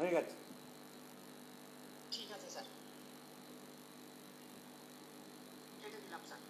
হয়ে গেছে। ঠিক আছে স্যার, কেটে দিলাম স্যার।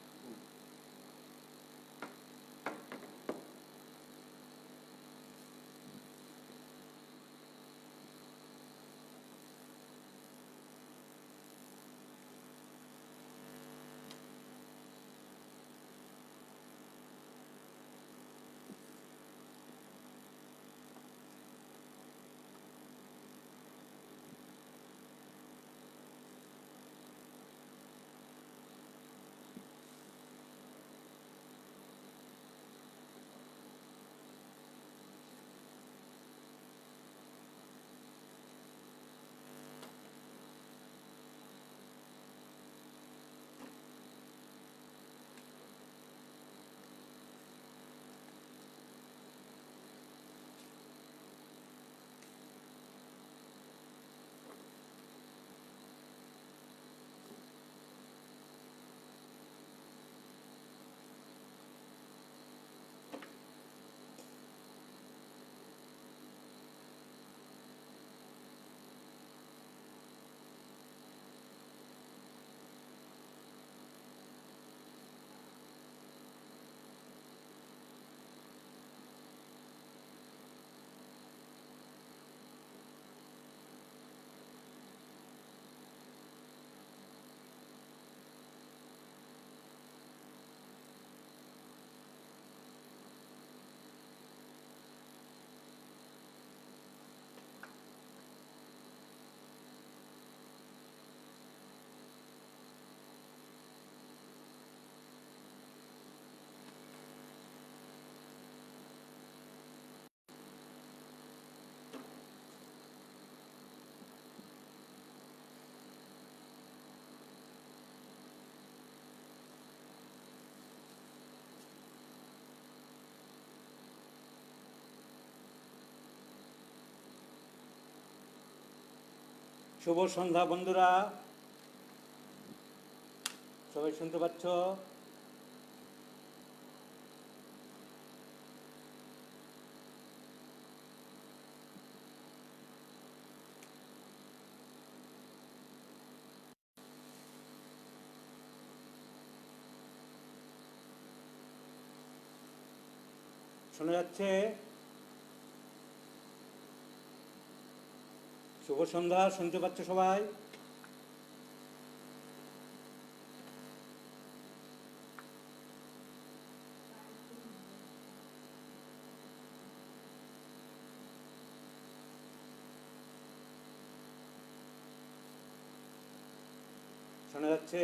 শুভ সন্ধ্যা বন্ধুরা, সবাই শুনতে পাচ্ছ? শোনা যাচ্ছে? শুভ সন্ধ্যা, শুনতে পাচ্ছ সবাই? শোনা যাচ্ছে?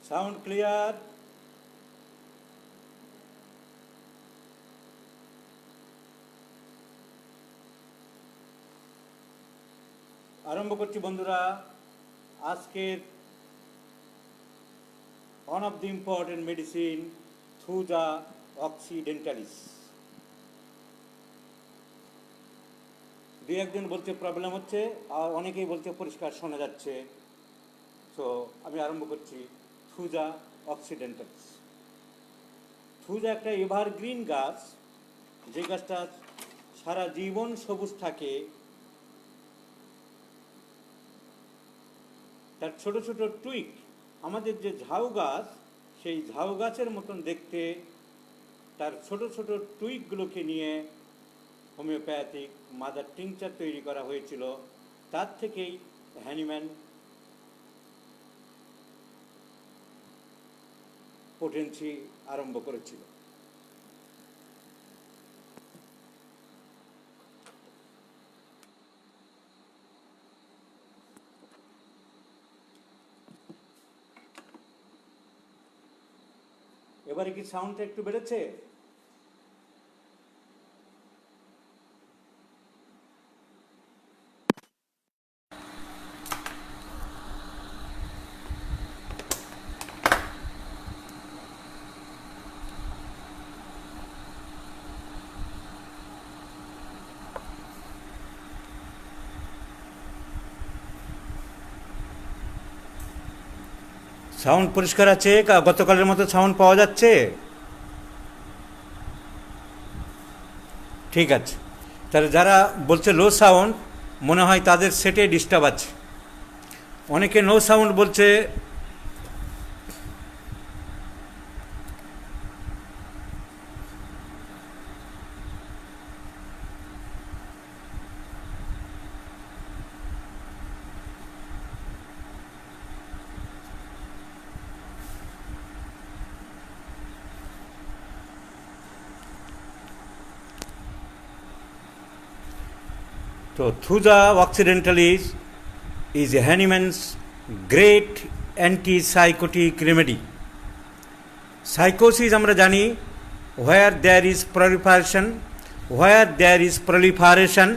Sound clear? আরম্ভ করছি বন্ধুরা। আজকের one of the important medicine through the occidentalis. দুই একজন বলতে প্রবলেম হচ্ছে, আর অনেকেই বলতে পরিষ্কার শোনা যাচ্ছে। সো আমি আরম্ভ করছি। Thuja occidentalis. থুজা একটা এভারগ্রিন গাছ, যে গাছটা সারা জীবন সবুজ থাকে। তার ছোট ছোট টুইক, আমাদের যে ঝাউ গাছ, সেই ঝাউ গাছের মতন দেখতে, তার ছোট ছোট টুইকগুলোকে নিয়ে হোমিওপ্যাথিক মাদার টিংচার তৈরি করা হয়েছিল। তার থেকেই হ্যানিম্যান পোটেন্সি আরম্ভ করেছিল। এবারে কি সাউন্ডটা একটু বেড়েছে? সাউন্ড পরিষ্কার আছে? গতকালের মতো সাউন্ড পাওয়া যাচ্ছে? ঠিক আছে। তাহলে যারা বলছে লো সাউন্ড, মনে হয় তাদের সেটে ডিস্টার্ব আছে। অনেকে নো সাউন্ড বলছে। তো Thuja occidentalis is Hahnemann's great antipsychotic remedy. Psychosis আমরা জানি, where there is proliferation,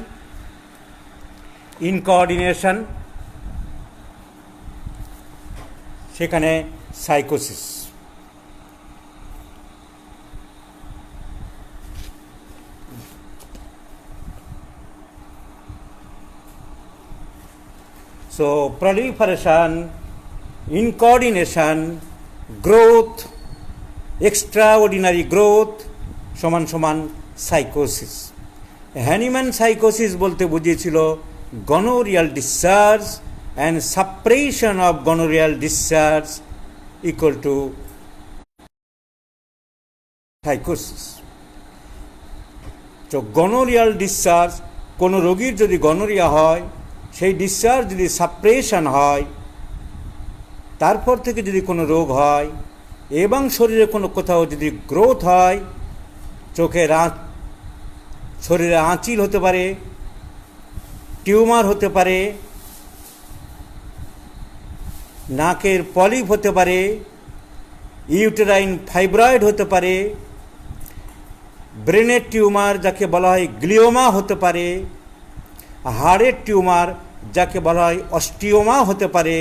incoordination, সেখানে সাইকোসিস। So proliferation, incoordination, growth, extraordinary growth সমান সমান সাইকোসিস। হ্যানিম্যান সাইকোসিস বলতে বুঝিয়েছিল gonorrhoeal discharge and suppression of gonorrhoeal discharge equal to সাইকোসিস। তো gonorrhoeal discharge, কোনো রোগীর যদি গনোরিয়া হয়, সেই ডিসচার্জ যদি সাপ্রেশন হয়, তারপর থেকে যদি কোনো রোগ হয় এবং শরীরে কোনো কোথাও যদি গ্রোথ হয়, চোখের শরীরে আঁচিল হতে পারে, টিউমার হতে পারে, নাকের পলিপ হতে পারে, ইউটেরাইন ফাইব্রয়েড হতে পারে, ব্রেনের টিউমার যাকে বলা হয় গ্লিওমা হতে পারে, হাড়ের টিউমার যাকে বলা হয় অস্টিওমা হতে পারে,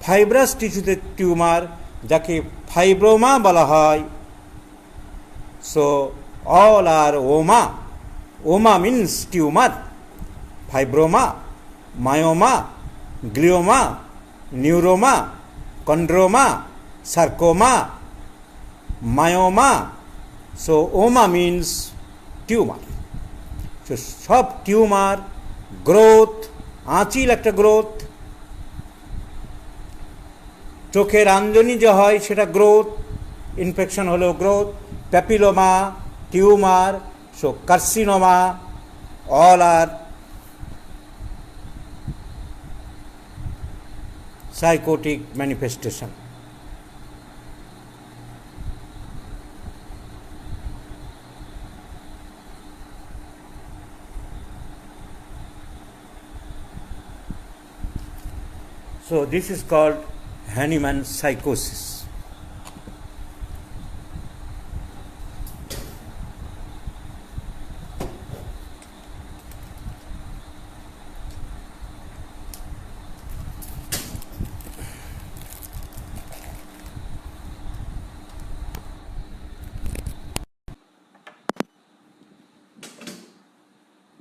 ফাইব্রাস টিস্যুতে টিউমার যাকে ফাইব্রোমা বলা হয়। So all are oma. Oma means tumour. Fibroma, myoma, glioma, neuroma, chondroma, sarcoma, myoma. So oma means tumour. তো সব টিউমার, গ্রোথ, আঁচিল একটা গ্রোথ, চোখের আঞ্জনি যে হয় সেটা গ্রোথ, ইনফেকশন হলেও growth, papilloma, tumour, so carcinoma, all are psychotic manifestation. So this is called Hahnemann psychosis.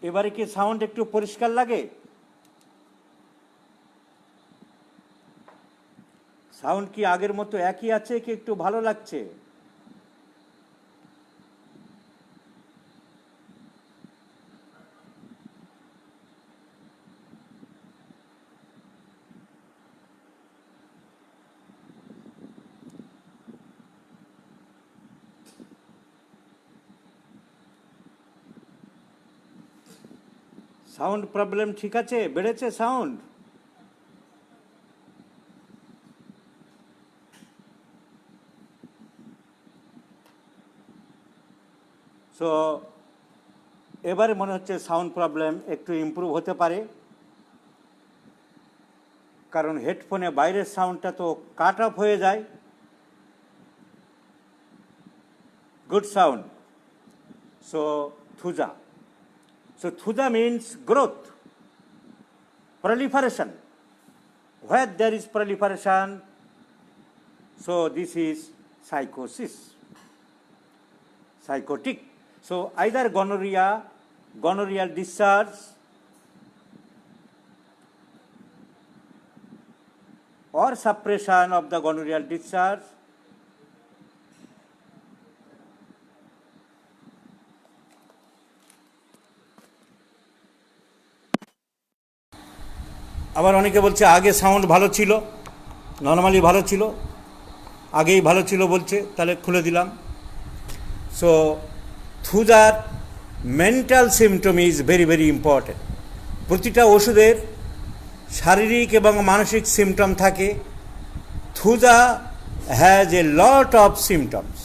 এবারে কি সাউন্ড একটু পরিষ্কার লাগে? সাউন্ড কি আগের মতো একই আছে, কি একটু ভালো লাগছে? সাউন্ড প্রবলেম ঠিক আছে? বেড়েছে সাউন্ড? সো এবারে মনে হচ্ছে সাউন্ড প্রবলেম একটু ইমপ্রুভ হতে পারে, কারণ হেডফোনে বাইরের সাউন্ডটা তো কাট অফ হয়ে যায়। Good sound. So Thuja. So thuja means growth, proliferation. Where there is proliferation, so this is psychosis, psychotic. So either gonorrhea, gonorrheal discharge, or suppression of the gonorrheal discharge. আবার অনেকে বলছে আগে sound ভালো ছিল, normally ভালো ছিল, আগেই ভালো ছিল বলছে, তাহলে খুলে দিলাম। সো থুজার mental symptom is very very important. প্রতিটা ওষুধের শারীরিক এবং মানসিক সিমটম থাকে। Thuja has a lot of symptoms.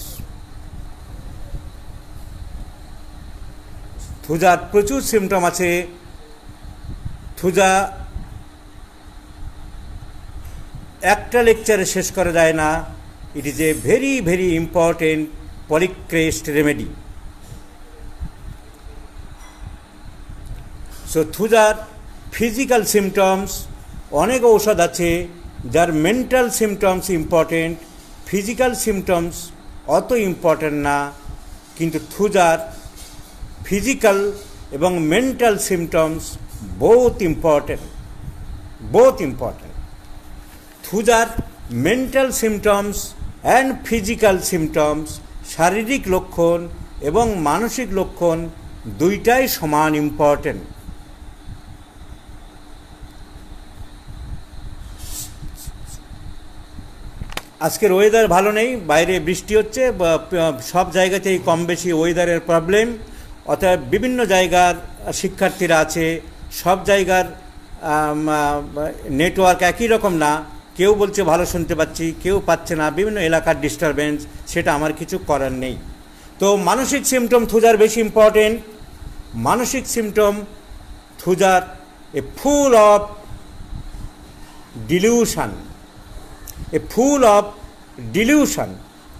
থুজার প্রচুর সিমটম আছে। থুজা একটা লেকচারে শেষ করা যায় না। It is a very very important polychrest remedy. So থুজার ফিজিক্যাল সিমটমস, অনেক ঔষধ আছে যার mental symptoms important, physical symptoms অত ইম্পর্টেন্ট না, কিন্তু থুজার ফিজিক্যাল এবং মেন্টাল সিমটমস বোথ ইম্পর্টেন্ট। থুজার mental symptoms and physical symptoms, শারীরিক লক্ষণ এবং মানসিক লক্ষণ দুইটাই সমান ইম্পর্টেন্ট। আজকের ওয়েদার ভালো নেই, বাইরে বৃষ্টি হচ্ছে, সব জায়গাতেই কম বেশি ওয়েদারের প্রবলেম। অর্থাৎ বিভিন্ন জায়গার শিক্ষার্থীরা আছে, সব জায়গার নেটওয়ার্ক একই রকম না। কেউ বলছে ভালো শুনতে পাচ্ছি, কেউ পাচ্ছে না, বিভিন্ন এলাকার ডিস্টারবেন্স, সেটা আমার কিছু করার নেই। তো মানসিক সিমটম থুজার বেশি ইম্পর্টেন্ট। মানসিক সিমটম থুজার a full of delusion,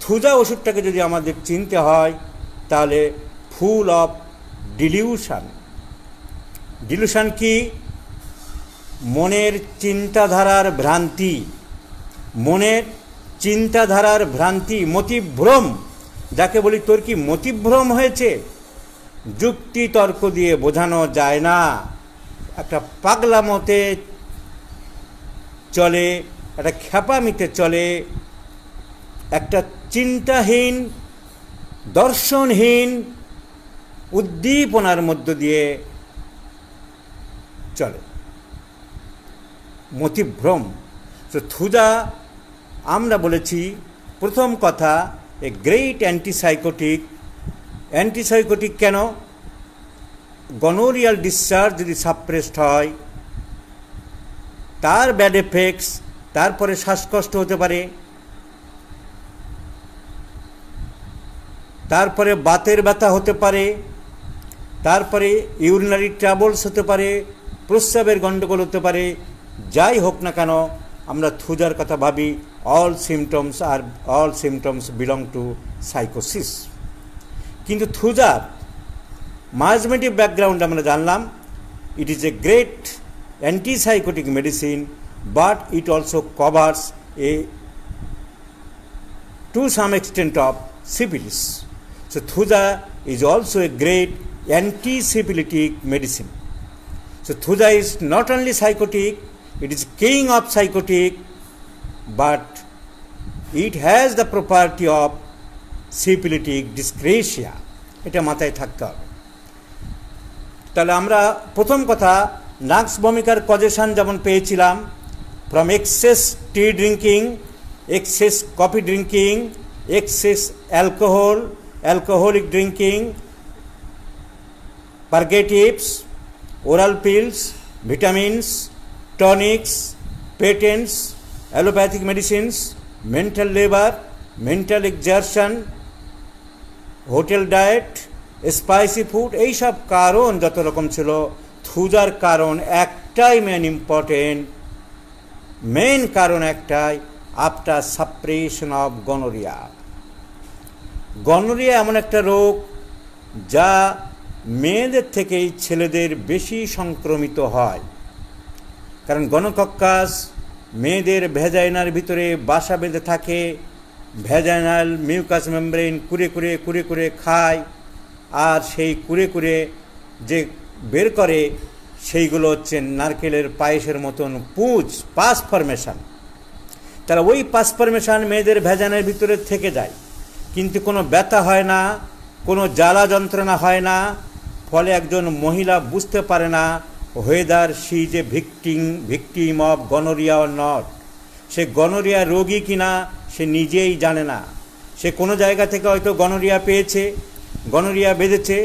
thuja ওষুধটাকে যদি আমাদের চিনতে হয় তাহলে ফুল অফ ডিলিউশন। ডিলিউশন কি? মনের চিন্তাধারার ভ্রান্তি, মতিভ্রম। যাকে বলি তোর কি মতিভ্রম হয়েছে? যুক্তি তর্ক দিয়ে বোঝানো যায় না। একটা পাগলামতে চলে, একটা খ্যাপামিতে চলে, একটা চিন্তাহীন, দর্শনহীন উদ্দীপনার মধ্য দিয়ে চলে, মতিভ্রম। তো থুজা আমরা বলেছি প্রথম কথা এ গ্রেট অ্যান্টিসাইকোটিক। কেন? গনোরিয়াল ডিসচার্জ যদি সাপ্রেসড হয়, তার ব্যাড এফেক্টস, তারপরে শ্বাসকষ্ট হতে পারে, তারপরে বাতের ব্যথা হতে পারে, তারপরে ইউরিনারি ট্রাবলস হতে পারে, প্রস্রাবের গণ্ডগোল হতে পারে। যাই হোক না কেন, আমরা থুজার কথা ভাবি অল সিমটমস বিলং টু সাইকোসিস। কিন্তু থুজার মায়াজমেটিক ব্যাকগ্রাউন্ড আমরা জানলাম। ইট is a great antipsychotic medicine, but it also covers to some extent of syphilis. So Thuja is also a great anti-syphilitic medicine. So Thuja is not only psychotic, it is king of psychotic, but it has the property of syphilitic dyscrasia. এটা মাথায় থাকতে হবে। তাহলে আমরা প্রথম কথা নাক্স ভূমিকার causation যেমন পেয়েছিলাম, from excess tea drinking, excess coffee drinking, excess alcoholic drinking, purgatives, oral pills, vitamins, tonics, patents, allopathic medicines, mental labor, mental exertion, hotel diet, spicy food, এই সব কারণ যত রকম ছিল, থুজার কারণ একটাই মেন কারণ একটাই, after suppression of gonorrhoea. Gonorrhoea এমন একটা রোগ যা মেয়েদের থেকেই ছেলেদের বেশি সংক্রমিত হয়। কারণ গনোকক্কাস মেয়েদের ভ্যাজাইনার ভিতরে বাসা বেঁধে থাকে, ভ্যাজাইনাল মিউকাস মেমব্রেন কুরে খায়, আর সেই কুরে যে বের করে সেইগুলো হচ্ছে নারকেলের পায়েসের মতন পাস ফরমেশন। তারা ওই পাসপারমেশন মেয়েদের ভেজানের ভিতরে থেকে যায়, কিন্তু কোনো ব্যথা হয় না, কোনো জ্বালা যন্ত্রণা হয় না। ফলে একজন মহিলা বুঝতে পারে না whether she is a victim of gonorrhoea or not. Say gonorrhoea রোগী কিনা সে নিজেই জানে না। সে কোনো জায়গা থেকে হয়তো গনোরিয়া পেয়েছে, গনোরিয়া বেঁধেছে।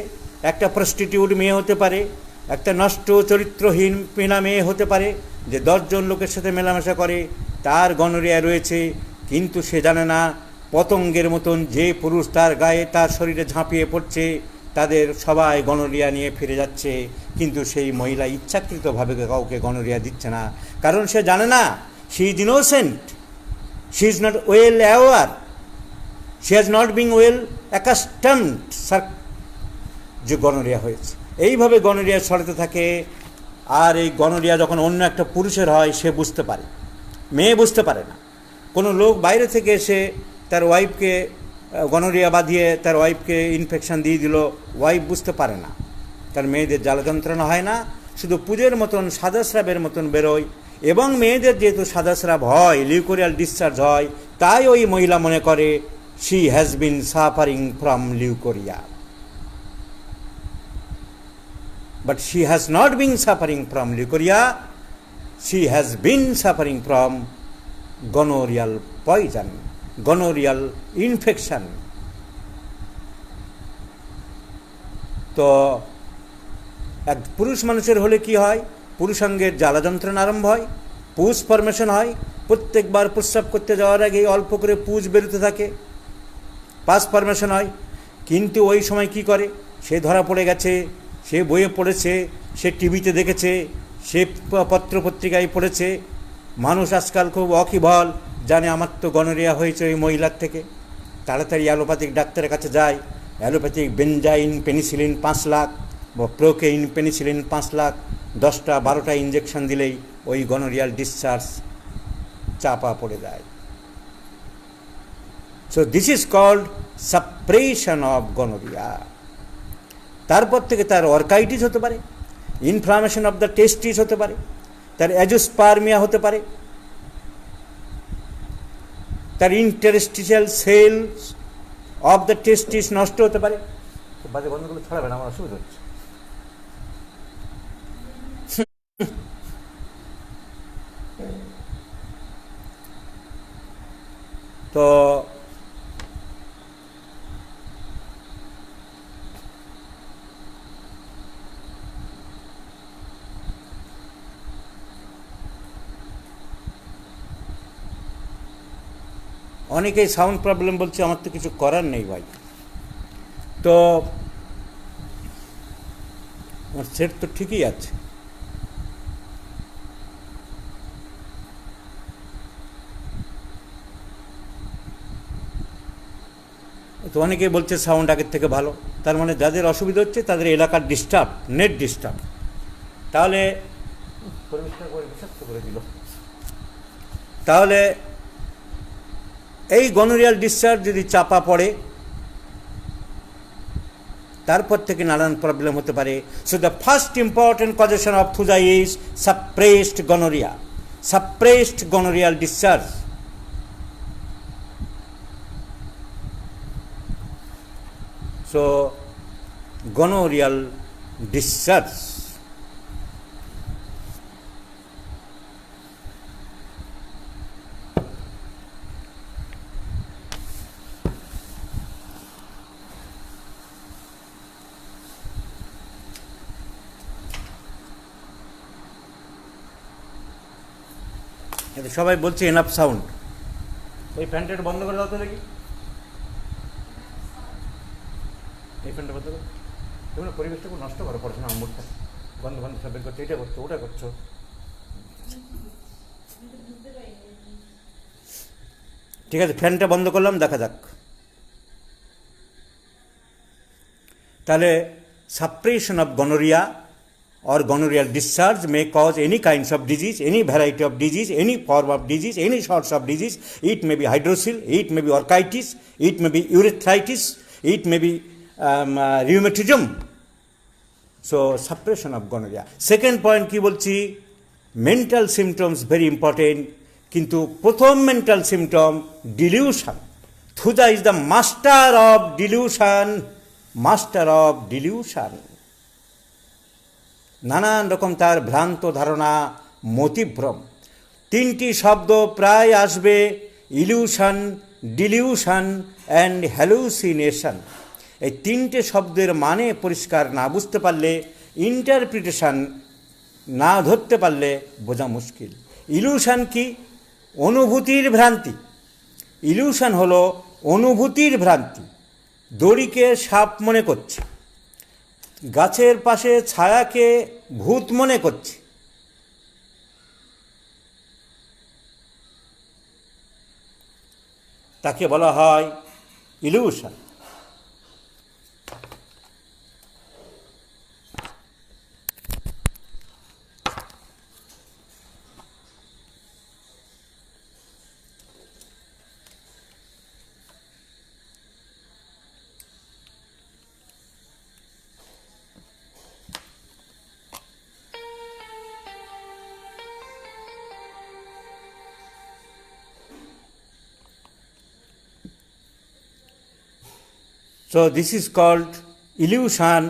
একটা প্রস্টিটিউট মেয়ে হতে পারে, একটা নষ্ট চরিত্রহীন পেনা মেয়ে হতে পারে, যে 10 জন লোকের সাথে মেলামেশা করে, তার গনোরিয়া রয়েছে, কিন্তু সে জানে না পতঙ্গের মতন যে পুরুষ তার গায়ে তার শরীরে ঝাঁপিয়ে পড়ছে তাদের সবাই গনোরিয়া নিয়ে ফিরে যাচ্ছে, কিন্তু সেই মহিলা ইচ্ছাকৃতভাবে কাউকে গনোরিয়া দিচ্ছে না, কারণ সে জানে না, she is innocent, she is not well aware, she has not being well accustomed যে গনোরিয়া হয়েছে। এইভাবে গনোরিয়া ছড়াতে থাকে। আর এই গনোরিয়া যখন অন্য একটা পুরুষের হয় সে বুঝতে পারে, মেয়ে বুঝতে পারে না। কোনো লোক বাইরে থেকে এসে তার ওয়াইফকে গনোরিয়া বাঁধিয়ে তার ওয়াইফকে ইনফেকশন দিয়ে দিল, ওয়াইফ বুঝতে পারে না, তার মেয়েদের জ্বালা যন্ত্রণা হয় না, শুধু পুজোর মতন সাদা স্রাবের মতন বেরোয়। এবং মেয়েদের যেহেতু সাদা স্রাব হয়, লিউকোরিয়াল ডিসচার্জ হয়, তাই ওই মহিলা মনে করে she has been suffering from leucorrhoea, but she has not been suffering from leukorrhea, she has been suffering from gonorrheal poison, gonorrheal infection. তো এক পুরুষ মানুষের হলে কি হয়, পুরুষাঙ্গের জ্বালা যন্ত্রণা আরম্ভ হয়, পুজ ফরমেশন হয়, প্রত্যেকবার প্রস্রাব করতে যাওয়ার আগে অল্প করে পুজ বেরোতে থাকে, পাস ফরমেশন হয়। কিন্তু ওই সময় কি করে, সে ধরা পড়ে গেছে, সে বইয়ে পড়েছে, সে টিভিতে দেখেছে, সে পত্রপত্রিকায় পড়েছে। মানুষ আজকাল খুব অকিবল, জানে আমার তো গনোরিয়া হয়েছে ওই মহিলার থেকে, তাড়াতাড়ি অ্যালোপ্যাথিক ডাক্তারের কাছে যায়। অ্যালোপ্যাথিক বেনজাইন পেনিসিলিন 5 লাখ বা প্রোকেইন পেনিসিলিন 5 লাখ, 10টা 12টা ইঞ্জেকশন দিলেই ওই গনোরিয়াল ডিসচার্জ চাপা পড়ে যায়। So this is called suppression of gonorrhoea. তারপর থেকে তার অর্কাইটিস হতে পারে, ইনফ্লামেশন অফ দ্য টেস্টিস হতে পারে, তার অ্যাজোস্পার্মিয়া হতে পারে, তার ইন্টারস্টিশিয়াল সেলস অফ দ্য টেস্টিস নষ্ট হতে পারে। বাজে গন্ধগুলো ছড়াবে না, আমার অসুবিধা হচ্ছে। তো অনেকেই সাউন্ড প্রবলেম বলছে, আমার তো কিছু করার নেই ভাই। তো আমার সেট তো ঠিকই আছে। তো অনেকেই বলছে সাউন্ড আগের থেকে ভালো, তার মানে যাদের অসুবিধা হচ্ছে তাদের এলাকার ডিস্টার্ব, নেট ডিস্টার্ব। তাহলে পরিষ্কার করে বিষাক্ত করে দিল। তাহলে এই গনোরিয়াল ডিসচার্জ যদি চাপা পড়ে, তারপর থেকে নানান প্রবলেম হতে পারে। So the first important causation of thuja is suppressed gonorrhoea, suppressed gonorrhoeal discharge. So gonorrhoeal discharge সবাই বলছে এনাফ সাউন্ড। এই ফ্যানটা বন্ধ করে দাও তো দেখি, এই ফ্যানটা বন্ধ করো। তোমরা পরিবেশটা খুব নষ্ট করো, পড়াশোনা আমরটা বন্ধ বন্ধ সব বের করছো, এটা করছো ওটা করছো। ঠিক আছে, ফ্যানটা বন্ধ করলাম, দেখা যাক। তাহলে suppression of gonorrhoea or gonorrheal discharge may cause any kinds of disease, any variety of disease, any form of disease, any sorts of disease. It may be hydrocele, it may be orchitis, it may be urethritis, it may be rheumatism. So suppression of gonorrhea. Second point কি বলছি, mental symptoms very important. কিন্তু প্রথম mental symptom dilution. Thuja is the master of dilution, master of dilution. নানান রকম তার ভ্রান্ত ধারণা, মতিভ্রম। তিনটি শব্দ প্রায় আসবে, ইলিউশন, ডিলিউশন অ্যান্ড হ্যালুসিনেশন। এই তিনটে শব্দের মানে পরিষ্কার না বুঝতে পারলে, ইন্টারপ্রিটেশন না ধরতে পারলে বোঝা মুশকিল। ইলিউশন কি? অনুভূতির ভ্রান্তি। ইলিউশন হলো অনুভূতির ভ্রান্তি। দড়িকে সাপ মনে করছে, গাছের পাশে ছায়াকে ভূত মনে করছে। তাকে বলা হয় illusion. So this is called illusion.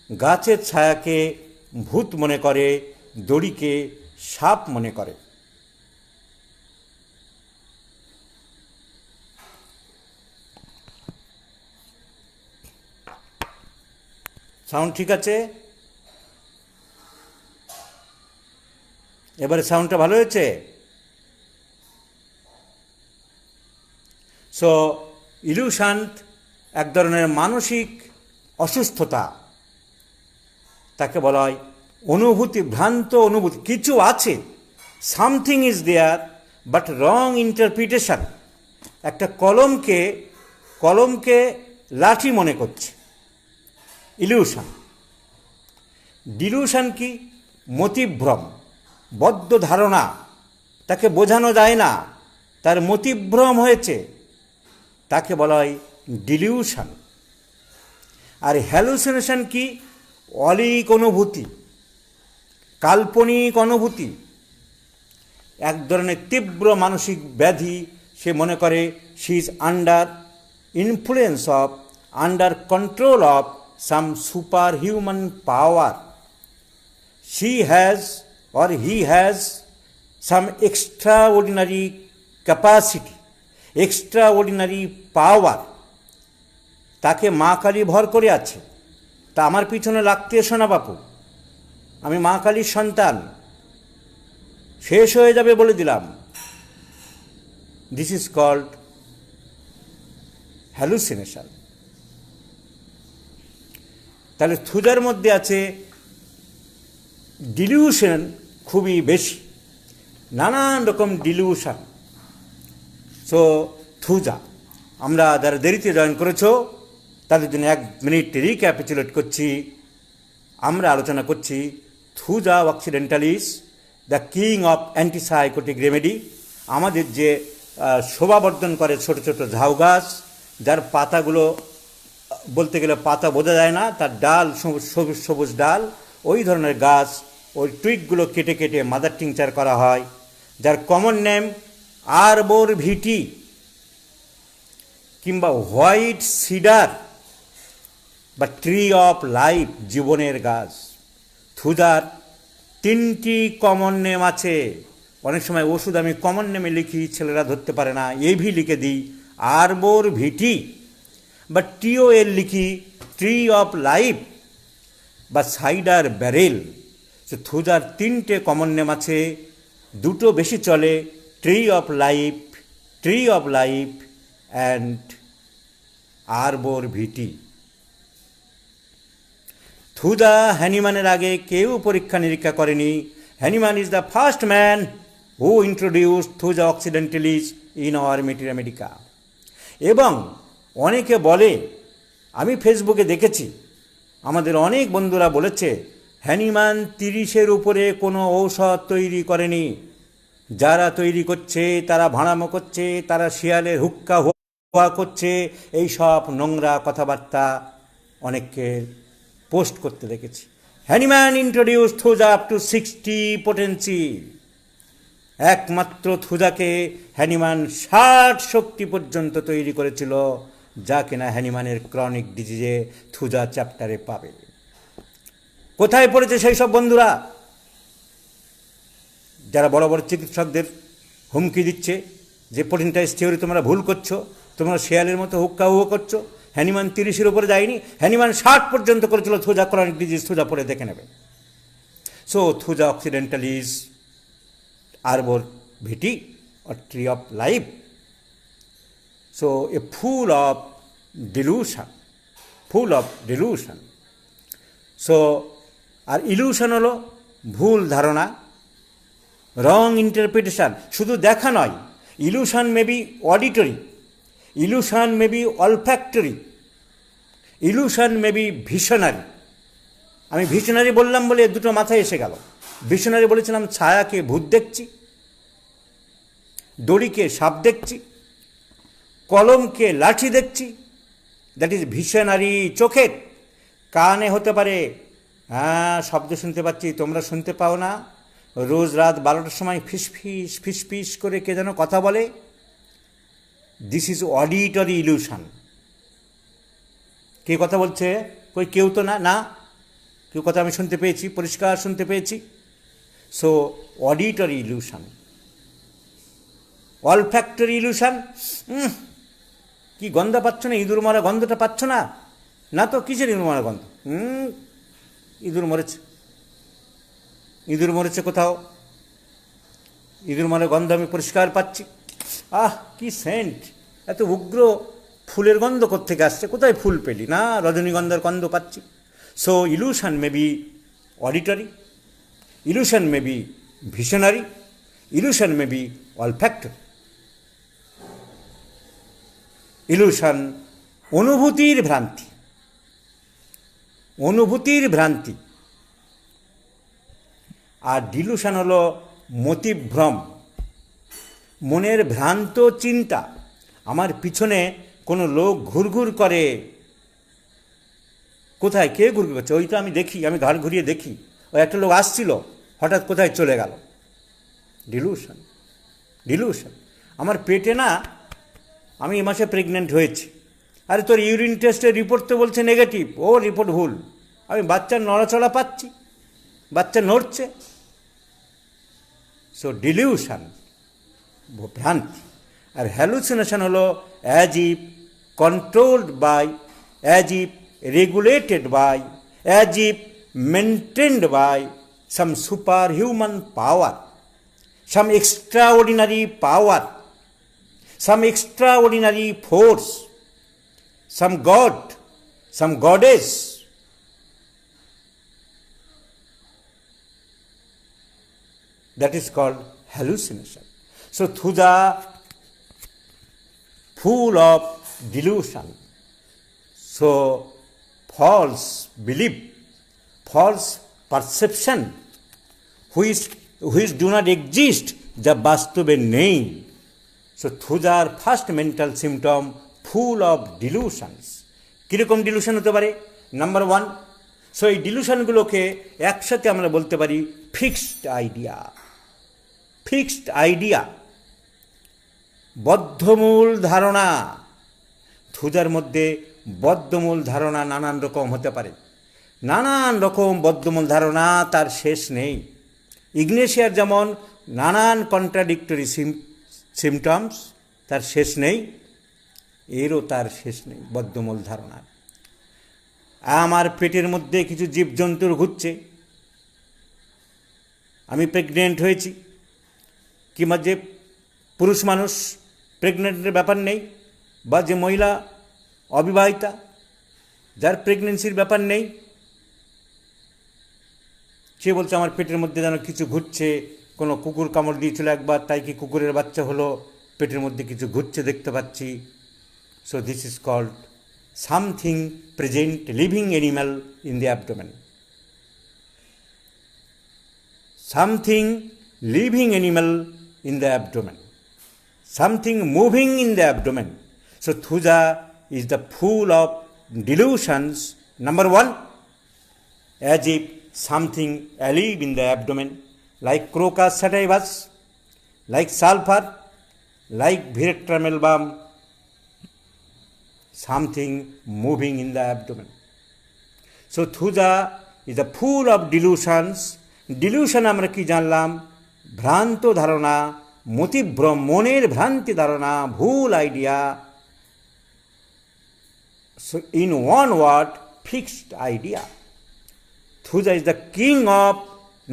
গাছের ছায়াকে ভূত মনে করে, দড়িকে সাপ মনে করে। সাউন্ড ঠিক আছে? এবারে সাউন্ডটা ভালো হয়েছে? সো ইলিউশন এক ধরনের মানসিক অসুস্থতা। তাকে বলা হয় অনুভূতি, ভ্রান্ত অনুভূতি। কিছু আছে, something is there, but wrong interpretation. একটা কলমকে লাঠি মনে করছে, ইলিউশন। ডিলিউশন কি? মতিভ্রম, বদ্ধ ধারণা। তাকে বোঝানো যায় না, তার মতিভ্রম হয়েছে, তাকে বলা হয় ডিলিউশন। আর হ্যালুসিনেশন কি? অলীক অনুভূতি, কাল্পনিক অনুভূতি। এক ধরনের তীব্র মানসিক ব্যাধি। সে মনে করে she is under influence of, under control of some super human power. She has or he has some extraordinary capacity, extraordinary power. তাকে মা কালী ভর করে আছে। তা আমার পিছনে লাগতে এসো না বাপু, আমি মা কালীর সন্তান, শেষ হয়ে যাবে বলে দিলাম। This is called hallucination. তাহলে থুজার মধ্যে আছে ডিলিউশন খুবই বেশি, নানান রকম ডিলিউশন। সো থুজা, আমরা যারা দেরিতে জয়েন করেছো তাদের জন্য 1 মিনিট রিক্যাপিচুলেট করছি। আমরা আলোচনা করছি thuja occidentalis, the king of antisycotic remedy. আমাদের যে শোভাবর্ধন করে ছোট ছোট ঝাউ গাছ, যার পাতাগুলো বলতে গেলে পাতা বোঝা যায় না, তার ডাল সবুজ সবুজ ডাল, ওই ধরনের গাছ, ওই টুইকগুলো কেটে কেটে মাদার টিংচার করা হয়, যার কমন নেম আরবোর ভিটি কিংবা হোয়াইট সিডার বা ট্রি অফ লাইফ, জীবনের গাছ। থুজার 3টি কমন নেম আছে। অনেক সময় ওষুধ আমি কমন নেমে লিখি, ছেলেরা ধরতে পারে না, এভি লিখে দিই, আরবোর ভিটি, বা টিওএল লিখি, ট্রি অফ লাইফ বা সাইডার ব্যারেল। সে থুজার 3টে কমন নেম আছে, 2টো বেশি চলে, tree of life and arbor vitae. Thuja হ্যানিম্যানের আগে কেউ পরীক্ষা নিরীক্ষা করেনি। Hahnemann is the first man who introduce thuja occidentalis in our materia medica. এবং অনেকে বলে, আমি ফেসবুকে দেখেছি, আমাদের অনেক বন্ধুরা বলেছে, হ্যানিম্যান 30-এর উপরে কোনো ঔষধ তৈরি করেনি। যারা তৈরি করছে তারা ভাড়ামো করছে, তারা শিয়ালের হুক্কা হুয়া করছে, এই সব নোংরা কথাবার্তা অনেককে পোস্ট করতে দেখেছি। Hahnemann introduce Thuja up to 60 potency একমাত্র থুজাকে হ্যানিম্যান 60 শক্তি পর্যন্ত তৈরি করেছিল, যা কিনা হ্যানিম্যানের ক্রনিক ডিজিজে থুজা চ্যাপ্টারে পাবে। কোথায় পড়েছে সেই সব বন্ধুরা যারা বড় বড় চিকিৎসকদের হুমকি দিচ্ছে যে প্রোটিনটাইজ থিওরি তোমরা ভুল করছো, তোমরা শেয়ালের মতো হুক্কা হুয়ো করছো? হ্যানিম্যান 30-এর উপরে যায়নি, হ্যানিম্যান 60 পর্যন্ত করেছিল থুজা ক্রনিক ডিজিজ। থুজা পড়ে দেখে নেবে। So thuja occidentalis arbor vitae or tree of life. So a full of delusion. So আর ইলিউশন হলো ভুল ধারণা, রং ইন্টারপ্রিটেশন। শুধু দেখা নয়, illusion may be auditory, illusion may be olfactory, illusion may be visionary. আমি ভিশনারি বললাম বলে দুটো মাথায় এসে গেল। ভিশনারি বলেছিলাম ছায়াকে ভূত দেখছি, দড়িকে সাপ দেখছি, কলমকে লাঠি দেখছি, দ্যাট ইজ ভিশনারি। চোখের, কানে হতে পারে হ্যাঁ শব্দ শুনতে পাচ্ছি, তোমরা শুনতে পাও না? রোজ রাত 12টার সময় ফিসফিস ফিসফিস করে কে যেন কথা বলে, দিস ইজ অডিটরি ইলিউশন। কে কথা বলছে? কই কেউ তো না, না কেউ কথা আমি শুনতে পেয়েছি, পরিষ্কার শুনতে পেয়েছি। So auditory illusion. Olfactory illusion, কি গন্ধ পাচ্ছ না? ইঁদুর মারা গন্ধটা পাচ্ছ না? না তো কিসের ইঁদুর মারা গন্ধ? ইঁদুর মরেছে, ইঁদুর মরেছে কোথাও, ইঁদুর মারা গন্ধ আমি পরিষ্কার পাচ্ছি। কি সেন্ট, এত উগ্র ফুলের গন্ধ কোত্থেকে আসছে? কোথায় ফুল পেলি? না, রজনীগন্ধার গন্ধ পাচ্ছি। So illusion may be auditory, illusion may be visionary, illusion may be olfactory. Illusion অনুভূতির ভ্রান্তি, অনুভূতির ভ্রান্তি। আর ডিলুশন হলো মতিভ্রম, মনের ভ্রান্ত চিন্তা। আমার পিছনে কোনো লোক ঘুরঘুর করে, কোথায় কে ঘুরঘুর করছে? ওই তো আমি দেখি, আমি ঘাড় ঘুরিয়ে দেখি, ওই একটা লোক আসছিল, হঠাৎ কোথায় চলে গেল। Dilution, dilution. আমার পেটে না, আমি এই মাসে প্রেগনেন্ট হয়েছি, আরে তোর ইউরিন টেস্টের রিপোর্ট তো বলছে নেগেটিভ। ও রিপোর্ট ভুল, আমি বাচ্চার নড়াচড়া পাচ্ছি, বাচ্চা নড়ছে। সো ডিলিউশন, ভ্রান্তি। আর হ্যালুসিনেশন হলো as if controlled by, as if regulated by, as if maintained by some super human power, some extraordinary power, some extraordinary force, some god, some goddess. That is called hallucination. So Thuja, full of delusion. So false belief, false perception, which do not exist, যা বাস্তবে নেই। So থুজার first mental symptom full of delusions. কীরকম delusion হতে পারে? Number 1, so এই ডিলুশনগুলোকে একসাথে আমরা বলতে পারি ফিক্সড আইডিয়া। ফিক্সড আইডিয়া, বদ্ধমূল ধারণা। থুজার মধ্যে বদ্ধমূল ধারণা নানান রকম হতে পারে, নানান রকম বদ্ধমূল ধারণা, তার শেষ নেই। ইগনেশিয়ার যেমন নানান কন্ট্রাডিক্টরি সিমটমস, তার শেষ নেই, এরও তার শেষ নেই বদ্ধমূল ধারণার। আমার পেটের মধ্যে কিছু জীবজন্তুর ঘুরছে, আমি প্রেগনেন্ট হয়েছি, কিংবা যে পুরুষ মানুষ প্রেগনেন্টের ব্যাপার নেই, বা যে মহিলা অবিবাহিতা যার প্রেগনেন্সির ব্যাপার নেই, সে বলছে আমার পেটের মধ্যে যেন কিছু ঘুরছে, কোনো কুকুর কামড় দিয়েছিল একবার, তাই কি কুকুরের বাচ্চা হলো, পেটের মধ্যে কিছু ঘুরছে দেখতে পাচ্ছি। So this is called something present living animal in the abdomen. Something living animal in the abdomen, something moving in the abdomen. So thuja is the full of delusions. Number 1, as if something alive in the abdomen, like Crocus sativus, like sulfur, like veratrum album, something moving in the abdomen. So thuja is a full of delusions. Delusion আমরা কি জানলাম? ভ্রান্ত ধারণা, মতিভ্রম, মনের ভ্রান্তি ধারণা, ভুল idea. So in one word, fixed idea. Thuja is the king of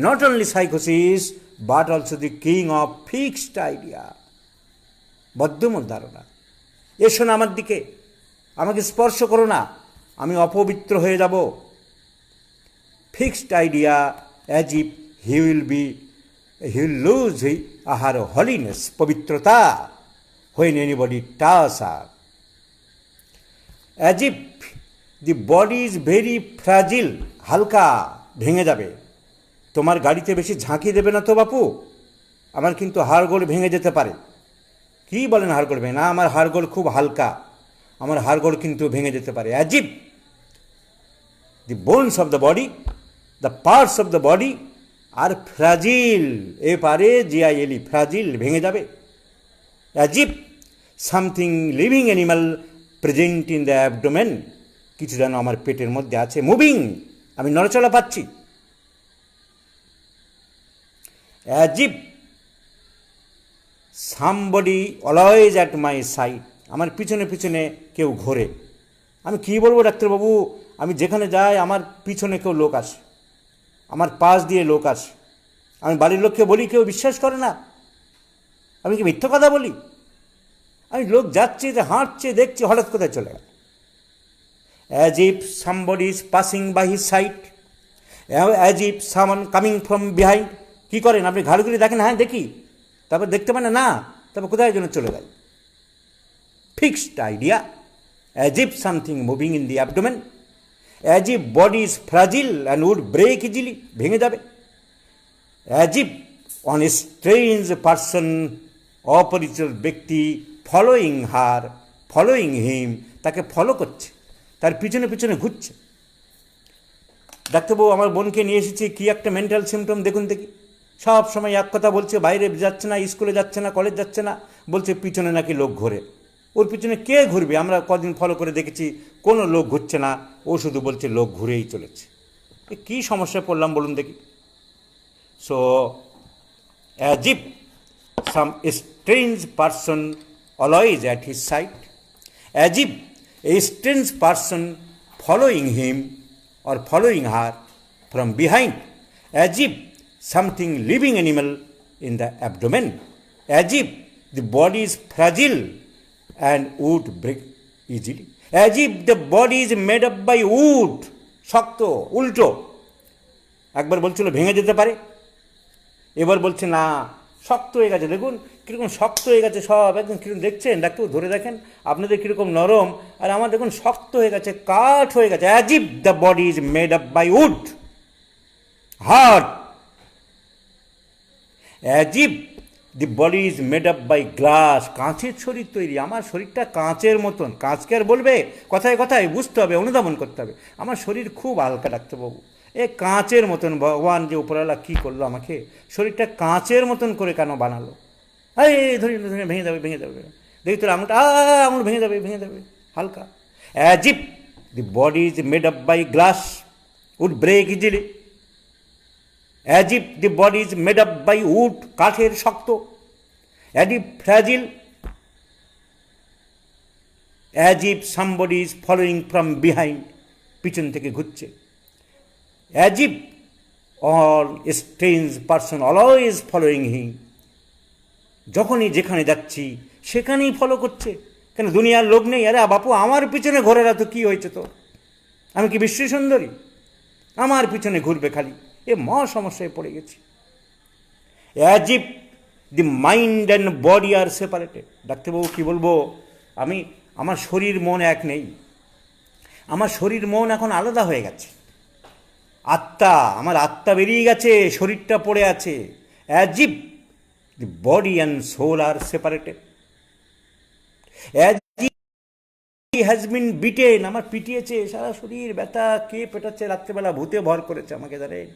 not only psychosis but also the king of fixed idea. বদ্ধমূল ধারণা. এসো না আমার দিকে, আমাকে স্পর্শ করো না, আমি অপবিত্র হয়ে যাব. Fixed idea, as if he will lose her holiness, পবিত্রতা, when anybody touch her. As if the body is very fragile, হালকা, ভেঙে যাবে. তোমার গাড়িতে বেশি ঝাঁকি দেবে না তো বাপু, আমার কিন্তু হাড়গোড় ভেঙে যেতে পারে. কি বলেন হাড়গোড় ভেঙে? না, আমার হাড়গোড় খুব হালকা, আমার হাড়গোড় কিন্তু ভেঙে যেতে পারে. As if the bones of the body, the parts of the body are fragile, FRAGILE, fragile, ভেঙে যাবে. As if something living animal present in the abdomen, কিছু যেন আমার পেটের মধ্যে আছে, মুভিং, আমি নড়াচড়া পাচ্ছি. As if somebody always at my side, আমার পিছনে পিছনে কেউ ঘোরে. আমি কী বলবো ডাক্তারবাবু, আমি যেখানে যাই আমার পিছনে কেউ লোক আসে, আমার পাশ দিয়ে লোক আসে. আমি বাড়ির লোককে বলি, কেউ বিশ্বাস করে না. আমি কি মিথ্যা কথা বলি? আমি লোক যাচ্ছে, যে হাঁটছে, দেখছি, হঠাৎ কোথায় চলে গেল. As if somebody is passing by his side, as if someone coming from behind. কী করেন আপনি? ঘাড় ঘুরে দেখেন, হ্যাঁ দেখি, তারপর দেখতে পান না, তারপর কোথায় জন্য চলে যায়. Fixed idea. As if something moving in the abdomen, as if body is fragile and would break easily, ভেঙে যাবে. As if on a strange person, অপরিচিত ব্যক্তি, ফলোয়িং হার, ফলোয়িং হিম, তাকে ফলো করছে, তার পিছনে পিছনে ঘুরছে. ডাক্তারবাবু আমার বোনকে নিয়ে এসেছি, কী একটা মেন্টাল সিমটম দেখুন দেখি. সব সময় এক কথা বলছে, বাইরে যাচ্ছে না, স্কুলে যাচ্ছে না, কলেজ যাচ্ছে না, বলছে পিছনে নাকি লোক ঘোরে. ওর পিছনে কে ঘুরবে? আমরা কদিন ফলো করে দেখেছি, কোনো লোক ঘুরছে না, ও শুধু বলছে লোক ঘুরেই চলেছে. কী সমস্যায় পড়লাম বলুন দেখি. So as if some strange person always at his side, as if A strange person following him or following her from behind, as if something living animal in the abdomen, as if the body is fragile and would break easily, as if the body is made up by wood, শক্ত, উল্টো. একবার বলছিল ভেঙে যেতে পারে, এবার বলছে না শক্ত হয়ে গেছে. দেখুন কীরকম শক্ত হয়ে গেছে সব, একদম কীরকম দেখছেন ডাক্তার, ধরে দেখেন আপনাদের কীরকম নরম, আর আমার দেখুন শক্ত হয়ে গেছে, কাঠ হয়ে গেছে. As if the body is made up by wood, hard. As if the body is made up by glass, কাঁচের শরীর তৈরি. আমার শরীরটা কাঁচের মতন. কাঁচকে আর বলবে কথায় কথায়, বুঝতে হবে, অনুধাবন করতে হবে. আমার শরীর খুব হালকা ডাক্তারবাবু, এ কাঁচের মতন. ভগবান যে উপরওয়ালা কী করলো আমাকে, শরীরটা কাঁচের মতন করে কেন বানালো? এই ধরে ধরে ভেঙে যাবে, ভেঙে যাবে, দেখি তোর আঙুলটা, আঙুল ভেঙে যাবে, ভেঙে যাবে, হালকা. As if the body is made up by glass, would break easily. As if the body is made up by wood, কাঠের, শক্ত. As if fragile, as if somebody is following from behind, পিছন থেকে ঘুরছে. As if all strange person always following him, যখনই যেখানে যাচ্ছি সেখানেই follow করছে. কেন দুনিয়ার লোক নেই? আরে বাপু আমার পিছনে ঘোরেরা তো কী হয়েছে তো? আমি কি বিশ্ব সুন্দরী? আমার পিছনে ঘুরবে খালি, এ মহা সমস্যায় পড়ে গেছি. As if the mind and body are separated. ডাক্তারবাবু কী বলবো, আমার শরীর মন এক নেই. আমার শরীর মন এখন আলাদা হয়ে গেছে. আত্মা, আমার আত্মা বেরিয়ে গেছে, শরীরটা পড়ে আছে. As if the body and soul are separated, as if has been beaten, আমার পিটিয়েছে, সারা শরীর ব্যথা, কে পেটাচ্ছে রাত্রেবেলা, ভূতে ভর করেছে আমাকে, জানেন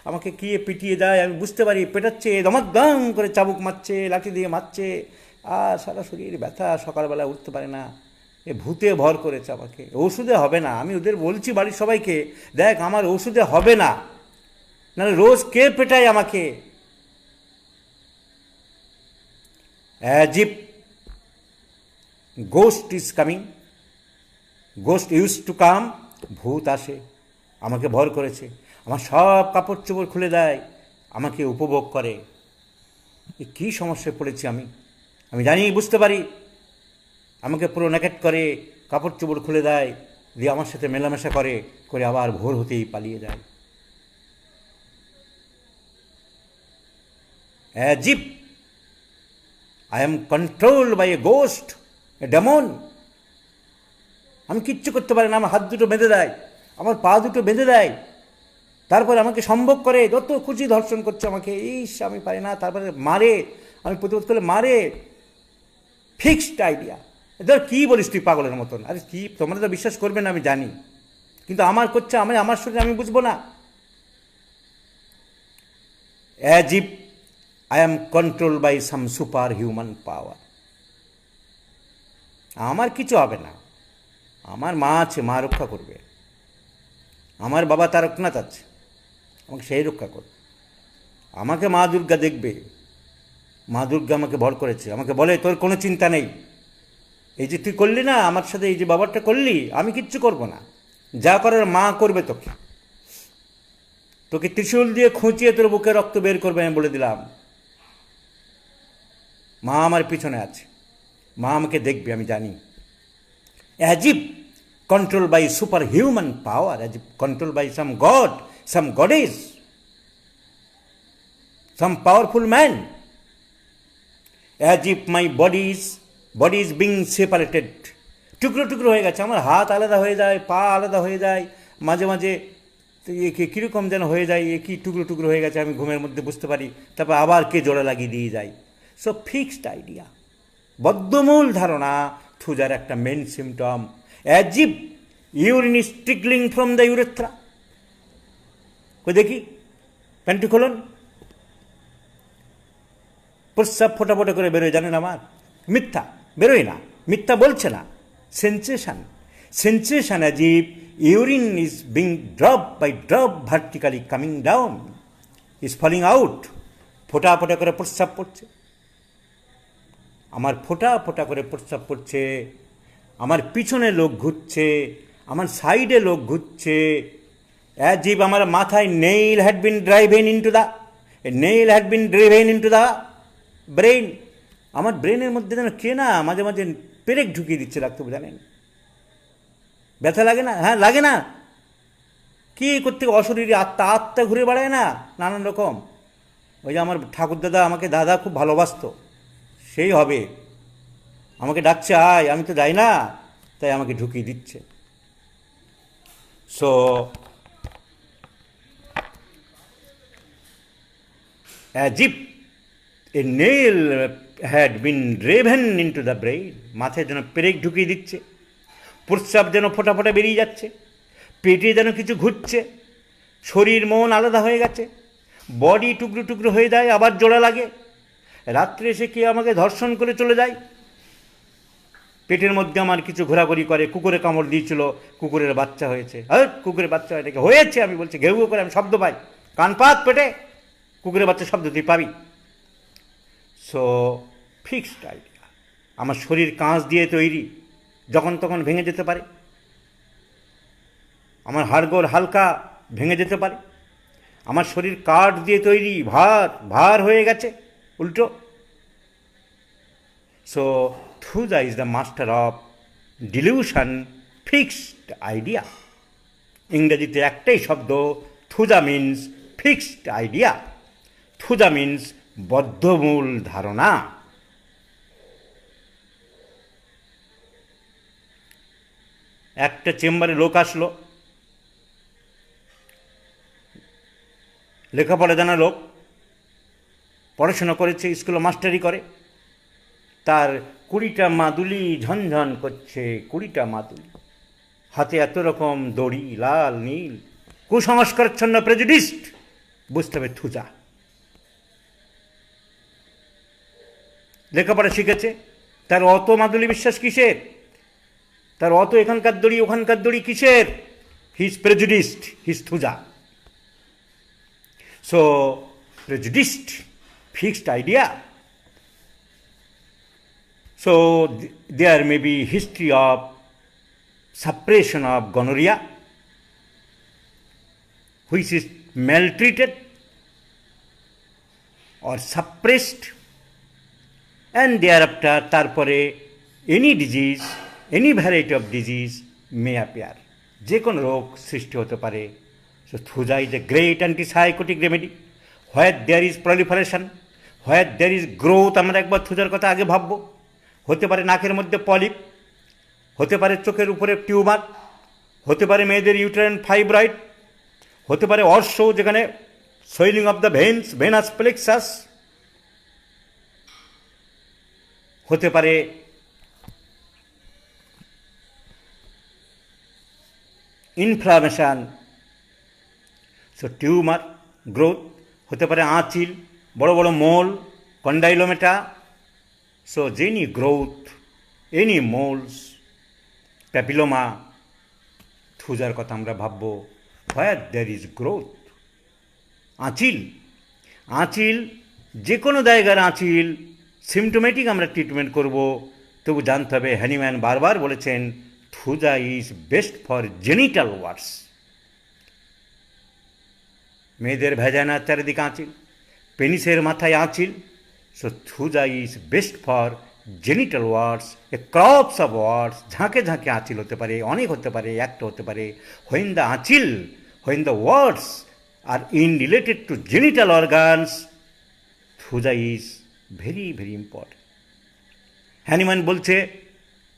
আমাকে কে পিটিয়ে দেয় আমি বুঝতে পারি, পেটাচ্ছে দমাদ্দাম করে, চাবুক মারছে, লাঠি দিয়ে মারছে, আর সারা শরীর ব্যথা, সকালবেলা উঠতে পারে না, এ ভূতে ভর করেছে আমাকে, ওষুধে হবে না। আমি ওদের বলছি বাড়ির সবাইকে, দেখ আমার ওষুধে হবে না, নাহলে রোজ কে পেটায় আমাকে। As if ghost is coming, ghost use to come, ভূত আসে, আমাকে ভর করেছে, আমার সব কাপড় চোপড় খুলে দেয়, আমাকে উপভোগ করে। এ কী সমস্যায় পড়েছি আমি জানি, বুঝতে পারি, আমাকে পুরো নেকেট করে, কাপড় চোপড় খুলে দেয়, দিয়ে আমার সাথে মেলামেশা করে, করে আবার ভোর হতেই পালিয়ে যায়। As if I am controlled by a ghost, a demon. আমি কিচ্ছু করতে পারি না, আমার হাত দুটো বেঁধে দেয়, আমার পা দুটো বেঁধে দেয়, তারপরে আমাকে সম্ভব করে, যত খুশি ধর্ষণ করছে আমাকে, ইস আমি পারি না, তারপরে মারে, আমি প্রতিরোধ করলে মারে। Fixed idea. ধর কী বলিস তুই পাগলের মতন, আরে কী, তোমরা তো বিশ্বাস করবে না আমি জানি, কিন্তু আমার করছে, আমার শরীরে আমি বুঝবো না। As if I am control by some super human power. আমার কিছু হবে না, আমার মা আছে, মা রক্ষা করবে, আমার বাবা তারকনাথ আছে, আমাকে সেই রক্ষা করবে, আমাকে মা দুর্গা দেখবে, মা দুর্গা আমাকে ভর করেছে, আমাকে বলে তোর কোনো চিন্তা নেই, এই যে তুই করলি না আমার সাথে, এই যে বাবারটা করলি, আমি কিচ্ছু করব না, যা করার মা করবে, তোকে তোকে ত্রিশূল দিয়ে খুঁচিয়ে তোর বুকে রক্ত বের করবে, আমি বলে দিলাম। মা আমার পিছনে আছে, মা আমাকে দেখবে, আমি জানি। As if control by super human power, as if control by some god, some goddess, some powerful man, as if my body is being separated, টুকরো টুকরো হয়ে গেছে, আমার হাত আলাদা হয়ে যায়, পা আলাদা হয়ে যায়, মাঝে মাঝে কীরকম যেন হয়ে যায়, এ কী টুকরো টুকরো হয়ে গেছে, আমি ঘুমের মধ্যে বুঝতে পারি, তারপর আবার কে জোড়া লাগিয়ে দিয়ে যায়। সো ফিক্সড আইডিয়া, বদ্ধমূল ধারণা, থুজার একটা main symptom. As if urine is trickling from the urethra, কই দেখি প্যান্টি খোলন, প্রস্রাব ফোটা ফোটা করে বেরোয়, জানেন আমার, মিথ্যা বেরোয় না, মিথ্যা বলছে না, sensation as if urine is being drop by drop vertically coming down, is falling out, ফোটা ফোটা করে প্রস্রাব পড়ছে, আমার ফোটা ফোটা করে প্রস্রাব পড়ছে, আমার পিছনে লোক ঘুরছে, আমার সাইডে লোক ঘুরছে, অ্যাজ ইফ আমার মাথায় nail had been driven into the brain, আমার ব্রেনের মধ্যে যেন কে না মাঝে মাঝে পেরেক ঢুকিয়ে দিচ্ছে, ডাক্তার জানেন, ব্যথা লাগে না, হ্যাঁ লাগে না, কী করতে অশরীরে আত্মা ঘুরে বেড়ায় না নানান রকম। ওই যে আমার ঠাকুরদাদা আমাকে দাদা খুব ভালোবাসতো, সেই হবে, আমাকে ডাকছে আয়, আমি তো যাই না, তাই আমাকে ঢুকিয়ে দিচ্ছে। So as if a nail had been driven into the brain, মাথায় যেন পেরেক ঢুকিয়ে দিচ্ছে, প্রস্রাব যেন ফোটা ফোটা বেরিয়ে যাচ্ছে, পেটে যেন কিছু ঘুরছে, শরীর মন আলাদা হয়ে গেছে, বডি টুকরো টুকরো হয়ে যায়, আবার জোড়া লাগে, রাত্রে এসে কে আমাকে ধর্ষণ করে চলে যায়, পেটের মধ্যে আমার কিছু ঘোরাঘুরি করে, কুকুরে কামড় দিয়েছিল, কুকুরের বাচ্চা হয়েছে, কুকুরের বাচ্চা এটাকে হয়েছে, আমি বলছি ঘেউ ঘেউ করে, আমি শব্দ পাই, কানপাত পেটে, কুকুরের বাচ্চা শব্দ তুই পাবি। সো ফিক্সড আইডিয়া, আমার শরীর কাঁচ দিয়ে তৈরি, যখন তখন ভেঙে যেতে পারে, আমার হাড়গোড় হালকা ভেঙে যেতে পারে, আমার শরীর কাঠ দিয়ে তৈরি, ভার হয়ে গেছে উল্টো। So thuja is the master of dilution, fixed idea. ইংরেজিতে একটাই শব্দ, Thuja means fixed idea, Thuja means বদ্ধমূল ধারণা। একটা চেম্বারে লোক আসলো, লেখাপড়া জানা লোক, পড়াশোনা করেছে, স্কুলে মাস্টারি করে, তার 20টা মাদুলি ঝনঝন করছে, 20টা মাদুলি, হাতে এত রকম দড়ি, লাল নীল, কুসংস্কারচ্ছন্ন প্রেজুডিস্ট, বুঝতে হবে থুজা। লেখাপড়া শিখেছে, তার অত মাদুলি বিশ্বাস কিসের? তার অত এখানকার দড়ি ওখানকার দড়ি কিসের? His prejudiced, his thuja. So prejudiced, fixed idea. So there may be history of suppression of gonorrhea, which is maltreated or suppressed, and thereafter তারপরে any disease, any variety of disease may appear. যে কোনো রোগ সৃষ্টি হতে পারে. So thuja is a great antipsychotic remedy. Where there is proliferation, where there is growth, আমরা একবার থুজার কথা আগে ভাববো. হতে পারে নাকের মধ্যে পলিপ, হতে পারে চোখের উপরে টিউমার, হতে পারে মেয়েদের ইউটেরাইন ফাইব্রয়েড, হতে পারে অর্শ যেখানে swelling of the veins, venous plexus, হতে পারে ইনফ্লামেশন, সো টিউমার গ্রোথ, হতে পারে আঁচিল, বড় বড় মোল, কন্ডাইলোমেটা. So any growth, any moles, papilloma, থুজার কথা আমরা ভাববো. Where there is growth, আঁচিল, আঁচিল যে কোনো জায়গার আঁচিল সিমটোমেটিক আমরা ট্রিটমেন্ট করব. তবু জানতে হবে, হ্যানিম্যান বারবার বলেছেন thuja is best for genital warts. মেয়েদের ভেজানার চারিদিকে আঁচিল, পেনিসের মাথায় আঁচিল. So thuja is best for genital warts, a crops of warts, ঝাঁকে ঝাঁকে আঁচিল হতে পারে, অনেক হতে পারে, একটা হতে পারে. When the আঁচিল, when the warts are in related to genital organs, thuja is very very important. Hahnemann বলছে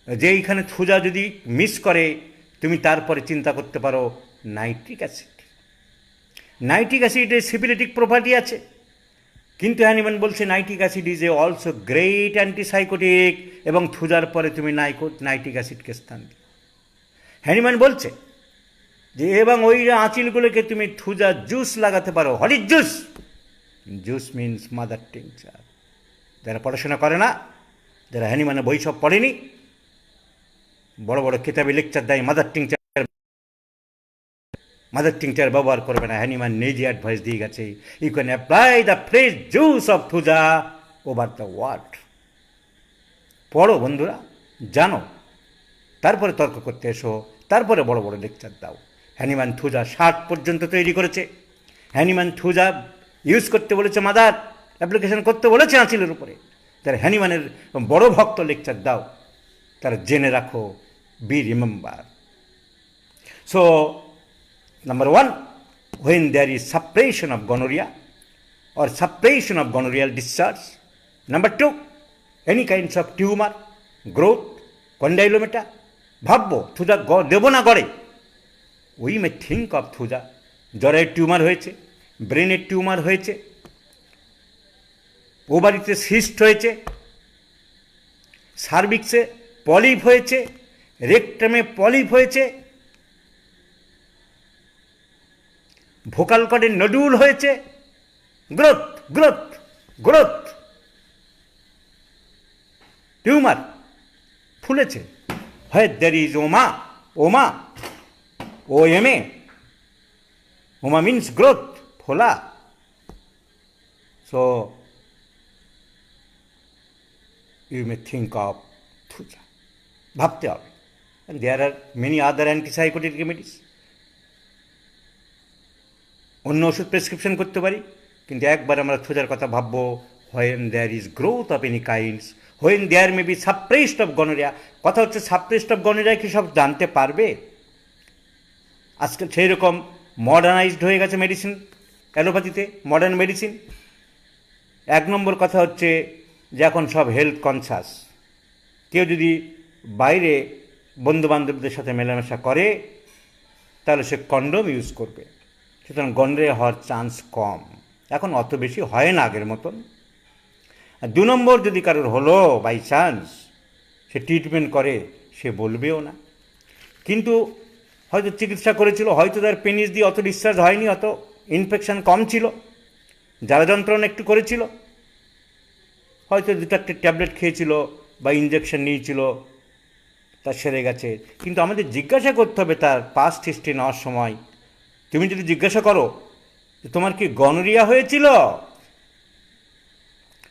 যে এইখানে থুজা যদি মিস করে, তুমি তারপরে চিন্তা করতে পারো নাইট্রিক অ্যাসিড. নাইট্রিক অ্যাসিডের সিপিলিটিক প্রপার্টি আছে, কিন্তু হ্যানিম্যান বলছে nitric acid is a also great antipsychotic, এবং থুজার পরে তুমি নাইট্রিক অ্যাসিডকে স্থান দিও. হ্যানিম্যান বলছে যে এবং ওই আঁচিলগুলোকে তুমি থুজা জুস লাগাতে পারো. What is juice? Juice means mother tincture. যারা পড়াশোনা করে না, যারা হ্যানিম্যানের বই সব পড়েনি, বড় বড় কিতাবে লেকচার দেয় মাদার টিংচার, মাদার টিংচার ব্যবহার করবে না. হ্যানিম্যান নিজে অ্যাডভাইস দিয়ে গেছে, you can apply the fresh juice of thuja over the wart. পড়ো বন্ধুরা, জানো, তারপরে তর্ক করতে এসো, তারপরে বড় বড় লেকচার দাও. হ্যানিম্যান থুজা 60 পর্যন্ত তৈরি করেছে. হ্যানিম্যান থুজা ইউজ করতে বলেছে, মাদার অ্যাপ্লিকেশন করতে বলেছে আঁচিলের উপরে. যারা হ্যানিম্যানের বড় ভক্ত, লেকচার দাও, তারা জেনে রাখো, B remember. So Number 1, when there is suppression of gonorrhea or suppression of gonorrheal discharge. Number 2, any kinds of tumor, growth, condylomata. ভাববো থুজা দেব না গড়ে. We may think of Thuja. জ্বরের টিউমার হয়েছে, ব্রেনের টিউমার হয়েছে, ওভারিতে সিস্ট হয়েছে, সার্ভিক্সে polyp হয়েছে, রেকটামে পলিপ হয়েছে, ভোকাল কর্ডের নডুল হয়েছে, গ্রোথ গ্রোথ গ্রোথ, টিউমার ফুলেছে. Where there is oma, oma, OMA, oma means growth, ফোলা. So you may think of thuja. ভাবতে হবে. And there are many other antipsychotic remedies. অন্য ওষুধ প্রেসক্রিপশন করতে পারি, কিন্তু একবার আমরা থুজার কথা ভাববো. When there is growth of any kinds, when there may be suppressed of gonorrhoea. কথা হচ্ছে সাপ্রেসড অফ গনোরিয়া কি সব জানতে পারবে? আজকাল সেই রকম মডার্নাইজড হয়ে গেছে মেডিসিন, অ্যালোপ্যাথিতে মডার্ন মেডিসিন. 1 নম্বর কথা হচ্ছে যে এখন সব হেলথ কনসাস. কেউ যদি বাইরে বন্ধুবান্ধবদের সাথে মেলামেশা করে, তাহলে সে কন্ডোম ইউজ করবে. সুতরাং গনরে হওয়ার চান্স কম, এখন অত বেশি হয় না আগের মতন. আর 2 নম্বর যদি কারোর হলো বাই চান্স, সে ট্রিটমেন্ট করে, সে বলবেও না। কিন্তু হয়তো চিকিৎসা করেছিল, হয়তো তার পেনিস দিয়ে অত ডিসচার্জ হয়নি, অত ইনফেকশন কম ছিল, জ্বালা যন্ত্রণা একটু করেছিল, হয়তো 2-4টে ট্যাবলেট খেয়েছিল বা ইঞ্জেকশন নিয়েছিল, তা সেরে গেছে। কিন্তু আমাদের জিজ্ঞাসা করতে হবে তার পাস্ট হিস্ট্রি নেওয়ার সময়। তুমি যদি জিজ্ঞাসা করো যে তোমার কি গনোরিয়া হয়েছিল,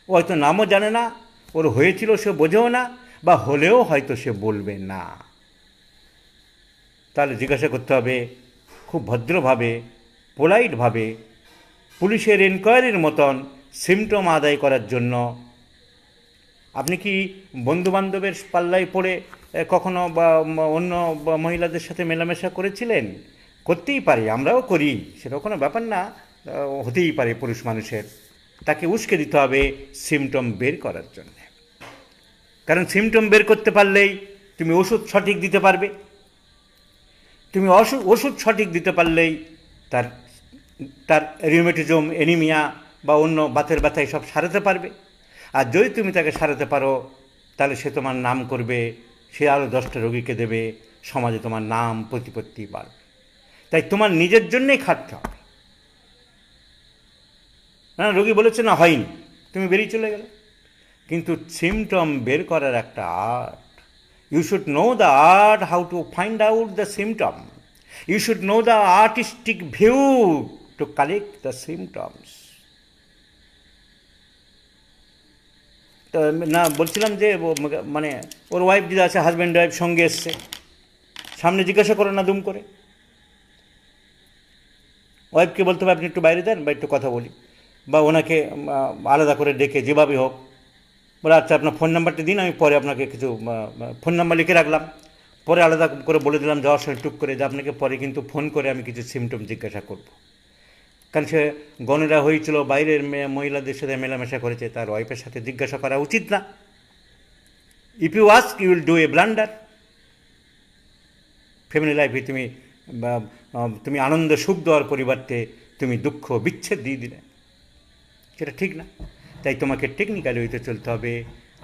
ও হয়তো নামও জানে না, ওর হয়েছিল সে বোঝেও না, বা হলেও হয়তো সে বলবে না। তাহলে জিজ্ঞাসা করতে হবে খুব ভদ্রভাবে, পোলাইটভাবে, পুলিশের এনকোয়ারির মতন সিমটম আদায় করার জন্য। আপনি কি বন্ধুবান্ধবের পাল্লায় পড়ে কখনো বা অন্য মহিলাদের সাথে মেলামেশা করেছিলেন? করতেই পারে, আমরাও করি, সেটা কোনো ব্যাপার না, হতেই পারে পুরুষ মানুষের। তাকে উস্কে দিতে হবে সিমটম বের করার জন্য। কারণ সিমটম বের করতে পারলেই তুমি ওষুধ সঠিক দিতে পারবে। তুমি ওষুধ সঠিক দিতে পারলেই তার তার রিউমেটিজম, অ্যানিমিয়া বা অন্য বাতের ব্যথা সব সারাতে পারবে। আর যদি তুমি তাকে সারাতে পারো, তাহলে সে তোমার নাম করবে, সে আরও 10টা রোগীকে দেবে, সমাজে তোমার নাম প্রতিপত্তি বাড়বে। তাই তোমার নিজের জন্যেই খাটতে হবে। না, রোগী বলেছে না হয়নি, তুমি বেরিয়ে চলে গেলে। কিন্তু সিমটম বের করার একটা art. You should know the art how to find out the symptom. You should know the artistic view to collect the symptoms. তো না, বলছিলাম যে মানে ওর ওয়াইফ যদি আছে, হাজব্যান্ড ওয়াইফ সঙ্গে এসছে, সামনে জিজ্ঞাসা করো না দুম করে। ওয়াইফকে বলতে হবে আপনি একটু বাইরে দেন বা একটু কথা বলি, বা ওনাকে আলাদা করে ডেকে যেভাবে হোক বলে আচ্ছা আপনার ফোন নাম্বারটা দিন, আমি পরে আপনাকে কিছু ফোন নাম্বার লিখে রাখলাম, পরে আলাদা করে বলে দিলাম যাওয়ার সময় টুক করে যে আপনাকে পরে কিন্তু ফোন করে আমি কিছু সিমটম জিজ্ঞাসা করব। কারণ সে গনেরা হয়েছিল, বাইরের মহিলাদের সাথে মেলামেশা করেছে, তার ওয়াইফের সাথে জিজ্ঞাসা করা উচিত না। If you ask you will do a blunder. Family লাইফে তুমি আনন্দ সুখ দেওয়ার পরিবর্তে তুমি দুঃখ বিচ্ছেদ দিয়ে দিলে, সেটা ঠিক না। তাই তোমাকে টেকনিক্যালি হইতে চলতে হবে।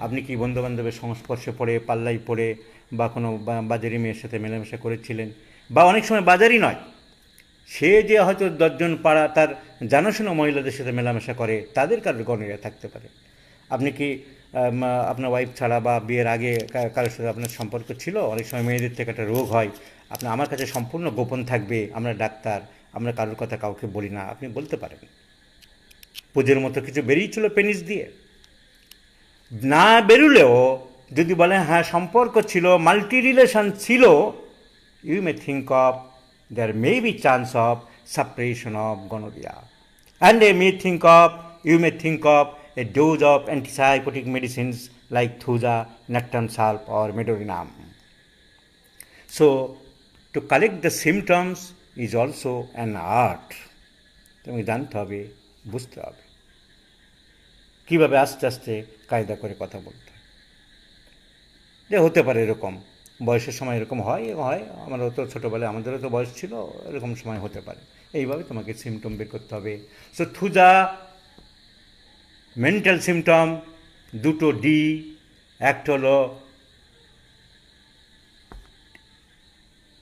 আপনি কি বন্ধুবান্ধবের সংস্পর্শে পড়ে, পাল্লাই পড়ে, বা কোনো বাজারি মেয়ের সাথে মেলামেশা করেছিলেন, বা অনেক সময় বাজারই নয়, সে যে হয়তো 10জন পাড়া তার জানাশোনা মহিলাদের সাথে মেলামেশা করে, তাদের কারোর গনেরিয়া থাকতে পারে। আপনি কি আপনার ওয়াইফ ছাড়া বা বিয়ের আগে কারোর সাথে আপনার সম্পর্ক ছিল? অনেক সময় মেয়েদের থেকে একটা রোগ হয়, আমার কাছে সম্পূর্ণ গোপন থাকবে, আমরা ডাক্তার, আমরা কারোর কথা কাউকে বলি না, আপনি বলতে পারেন। পুজোর মতো কিছু বেরিয়েছিল পেনিস দিয়ে, না বেরুলেও যদি বলেন হ্যাঁ সম্পর্ক ছিল, মাল্টি রিলেশন ছিল, you may think of there may be chance of suppression of gonorrhea, and you may think of a dose of antipsychotic medicines like Thuja, Nectam salp or Medorinam. So to collect the symptoms is also an art. তুমি জানতে হবে, বুঝতে হবে কীভাবে আস্তে আস্তে কায়দা করে কথা বলতে হয়। যে হতে পারে এরকম বয়সের সময় এরকম হয়, আমারও তো ছোটোবেলায় আমাদেরও তো বয়স ছিল, এরকম সময় হতে পারে। এইভাবে তোমাকে সিমটম বের করতে হবে। সো থুজা মেন্টাল সিমটম, 2টো ডি, একটা হলো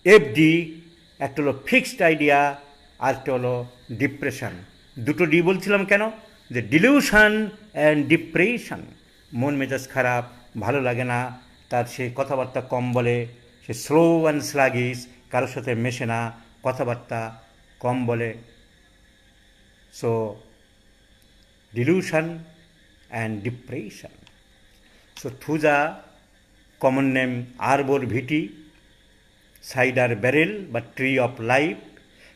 এফডি, একটা হলো ফিক্সড আইডিয়া, আরেকটা হলো ডিপ্রেশন। 2টো ডি বলছিলাম কেন? যে ডিলিউশন অ্যান্ড ডিপ্রেশন, মন মেজাজ খারাপ, ভালো লাগে না, তার সে কথাবার্তা কম বলে, সে স্লো অ্যান্ড স্লাগিস, কারোর সাথে মেশে না, কথাবার্তা কম বলে। So delusion and depression. So thuja, common name arbor vitae, cider barrel বা ট্রি অফ লাইফ।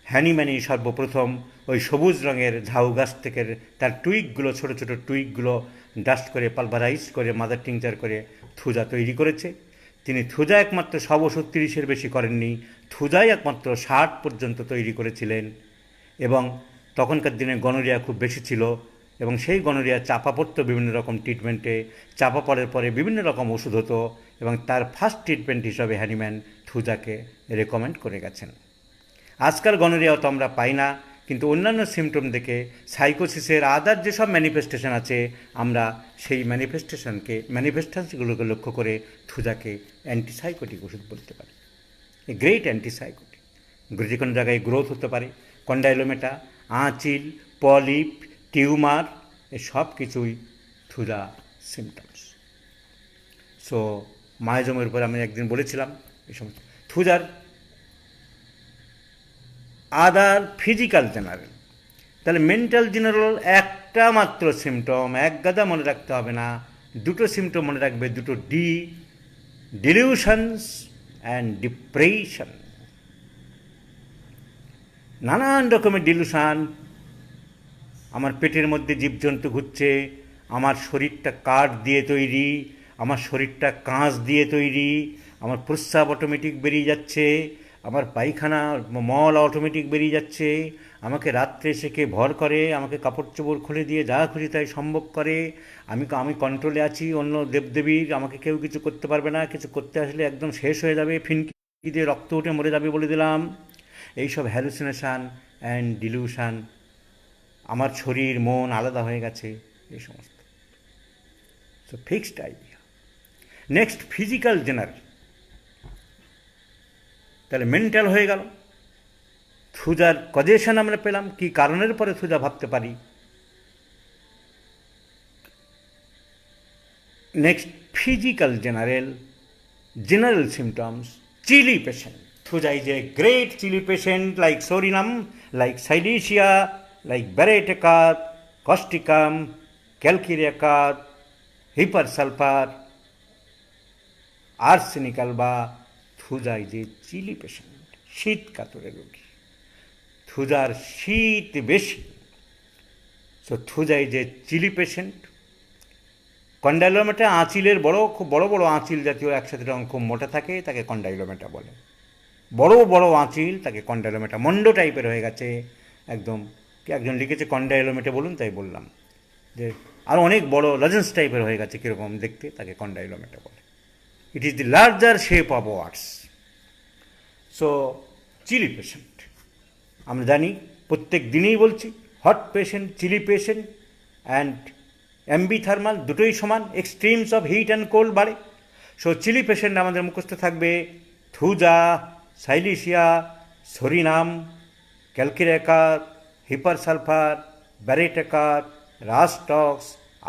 হ্যানিম্যানই সর্বপ্রথম ওই সবুজ রঙের ঝাউ গাছ থেকে তার টুইকগুলো, ছোটো ছোটো টুইকগুলো ডাস্ট করে, পালভারাইজ করে, মাদার টিংচার করে থুজা তৈরি করেছে। তিনি থুজা একমাত্র, সব ওষুধ 30-এর বেশি করেননি, থুজাই একমাত্র 60 পর্যন্ত তৈরি করেছিলেন। এবং তখনকার দিনে গনোরিয়া খুব বেশি ছিল, এবং সেই গনোরিয়া চাপা পড়তো বিভিন্ন রকম ট্রিটমেন্টে, চাপা পড়ার পরে বিভিন্ন রকম ওষুধ হতো, এবং তার ফার্স্ট ট্রিটমেন্ট হিসাবে হ্যানিম্যান থুজাকে রেকমেন্ড করে গেছেন। আজকাল গনোরিয়াও তো আমরা পাই না, কিন্তু অন্যান্য সিমটম দেখে সাইকোসিসের আদার যেসব ম্যানিফেস্টেশন আছে আমরা সেই ম্যানিফেস্টেশনগুলোকে লক্ষ্য করে থুজাকে অ্যান্টিসাইকোটিক ওষুধ বলতে পারি, গ্রেট অ্যান্টিসাইকোটিক। যে কোনো জায়গায় গ্রোথ হতে পারে, কন্ডাইলোমেটা, আঁচিল, পলিপ, টিউমার, এসব কিছুই থুজা সিমটমস। সো মায়োজমের উপর আমি একদিন বলেছিলাম এই সমস্ত থুজার আদার ফিজিক্যাল জেনারেল। তাহলে মেন্টাল জেনারেল একটা মাত্র সিমটম, এক গাদা মনে রাখতে হবে না, দুটো সিমটম মনে রাখবে, দুটো ডিলিউশনস অ্যান্ড ডিপ্রেশন। নানান রকমের ডিলিউশন, আমার পেটের মধ্যে জীবজন্তু ঘুরছে, আমার শরীরটা কাঠ দিয়ে তৈরি, আমার শরীরটা কাঁচ দিয়ে তৈরি, আমার প্রস্রাব অটোমেটিক বেরিয়ে যাচ্ছে, আমার পায়খানা মল অটোমেটিক বেরিয়ে যাচ্ছে, আমাকে রাত্রে এসে কে ভর করে, আমাকে কাপড় চোপড় খুলে দিয়ে যা খুশি তাই সম্ভব করে, আমি কন্ট্রোলে আছি, অন্য দেবদেবীর, আমাকে কেউ কিছু করতে পারবে না, কিছু করতে আসলে একদম শেষ হয়ে যাবে, ফিনকি দিয়ে রক্ত উঠে মরে যাবে বলে দিলাম। এইসব হ্যালুসিনেশান অ্যান্ড ডিলিউশন, আমার শরীর মন আলাদা হয়ে গেছে, এই সমস্ত। So fixed idea. Next physical general. তাহলে মেন্টাল হয়ে গেল, থুজার কজেশন আমরা পেলাম, কি কারণের পরে থুজা ভাবতে পারি। Next physical general symptoms, chilli patient. Thuja is a great chili patient like Sorinum, like Silesia, like Barytica, Causticum, Calcareous, Hypersulfur, Arsenic alba. Thuja is a chili patient, শীত কাতরে রোগী। থুজার শীত বেশি। So thuja is a chilly patient. Condylomata আঁচিলের খুব বড় বড় আঁচিল জাতীয় একসাথে রঙ খুব মোটা থাকে, তাকে কন্ডাইলোমেটা বলে। বড় বড় আঁচিল, তাকে কন্ডাইলোমেটা। মন্ড টাইপের হয়ে গেছে একদম। একজন লিখেছে কন্ডাইলোমেটা বলুন, তাই বললাম যে আরও অনেক বড় লজেন্স টাইপের হয়ে গেছে কীরকম দেখতে, তাকে কন্ডাইলোমেটা বলে। It is the larger shape of warts. So chilly patient আমরা জানি, প্রত্যেক দিনেই বলছি, hot patient, chilly patient and ambithermal দুটোই সমান, extremes of heat and cold বাড়ে। সো চিলি পেশেন্ট আমাদের মুখস্থ থাকবে thuja, silicea, psorinum, calcarea carb, hepar sulphur, baryta carb, rhus tox,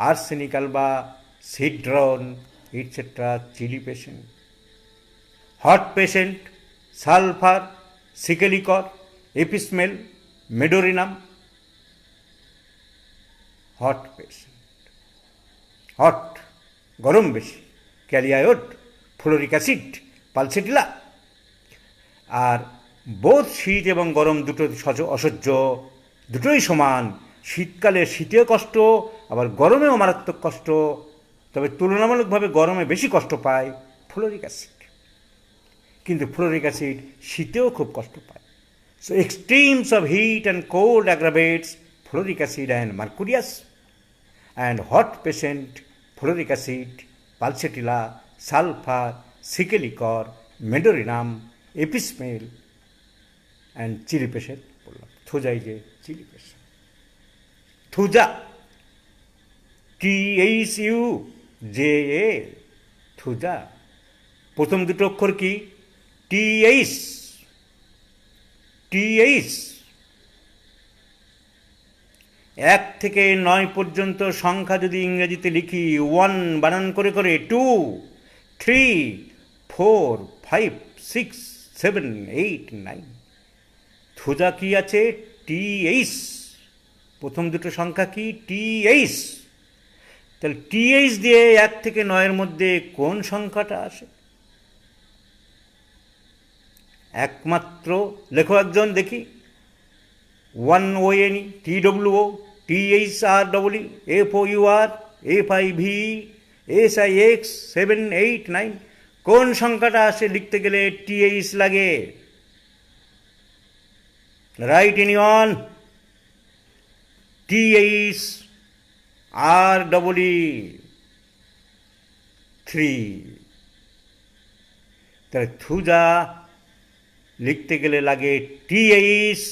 arsenic alba, cedron, etcetera, chilly patient. Hot patient sulphur, secale cor, apis mel, medorrhinum. Hot patient, hot গরম বেশি, kali iod, fluoric acid, pulsatilla. আর বোধ শীত এবং গরম দুটো অসহ্য, দুটোই সমান। শীতকালে শীতেও কষ্ট, আবার গরমেও মারাত্মক কষ্ট, তবে তুলনামূলকভাবে গরমে বেশি কষ্ট পায় ফ্লোরিক অ্যাসিড। কিন্তু ফ্লোরিক অ্যাসিড শীতেও খুব কষ্ট পায়। So extremes of heat and cold aggravates fluoric acid and mercurius. And hot patient fluoric acid, pulsatilla, sulphur, secale cor, medorrhinum, apis mel and chilly patient বললাম। Thuja is a chilly patient. Thuja, THUJA, thuja. প্রথম দুটো অক্ষর কি? TH। এক থেকে 9 পর্যন্ত সংখ্যা যদি ইংরেজিতে লিখি, 1 বানান করে করে, 2, 3, 4, 5, 6, 7, 8, 9। থুজা কি আছে? TH। প্রথম দুটো সংখ্যা কি? TH। তাহলে TH দিয়ে 1 থেকে 9-এর মধ্যে কোন সংখ্যাটা আসে? একমাত্র লেখো একজন দেখি। 1ONE, TWO, THREE, FOUR, FIV, SIX, 7, 8, 9। কোন সংখ্যাটা আসে লিখতে গেলে TH লাগে? Right anyone? THREE, 3। তাহলে থুজা লিখতে গেলে লাগে TH,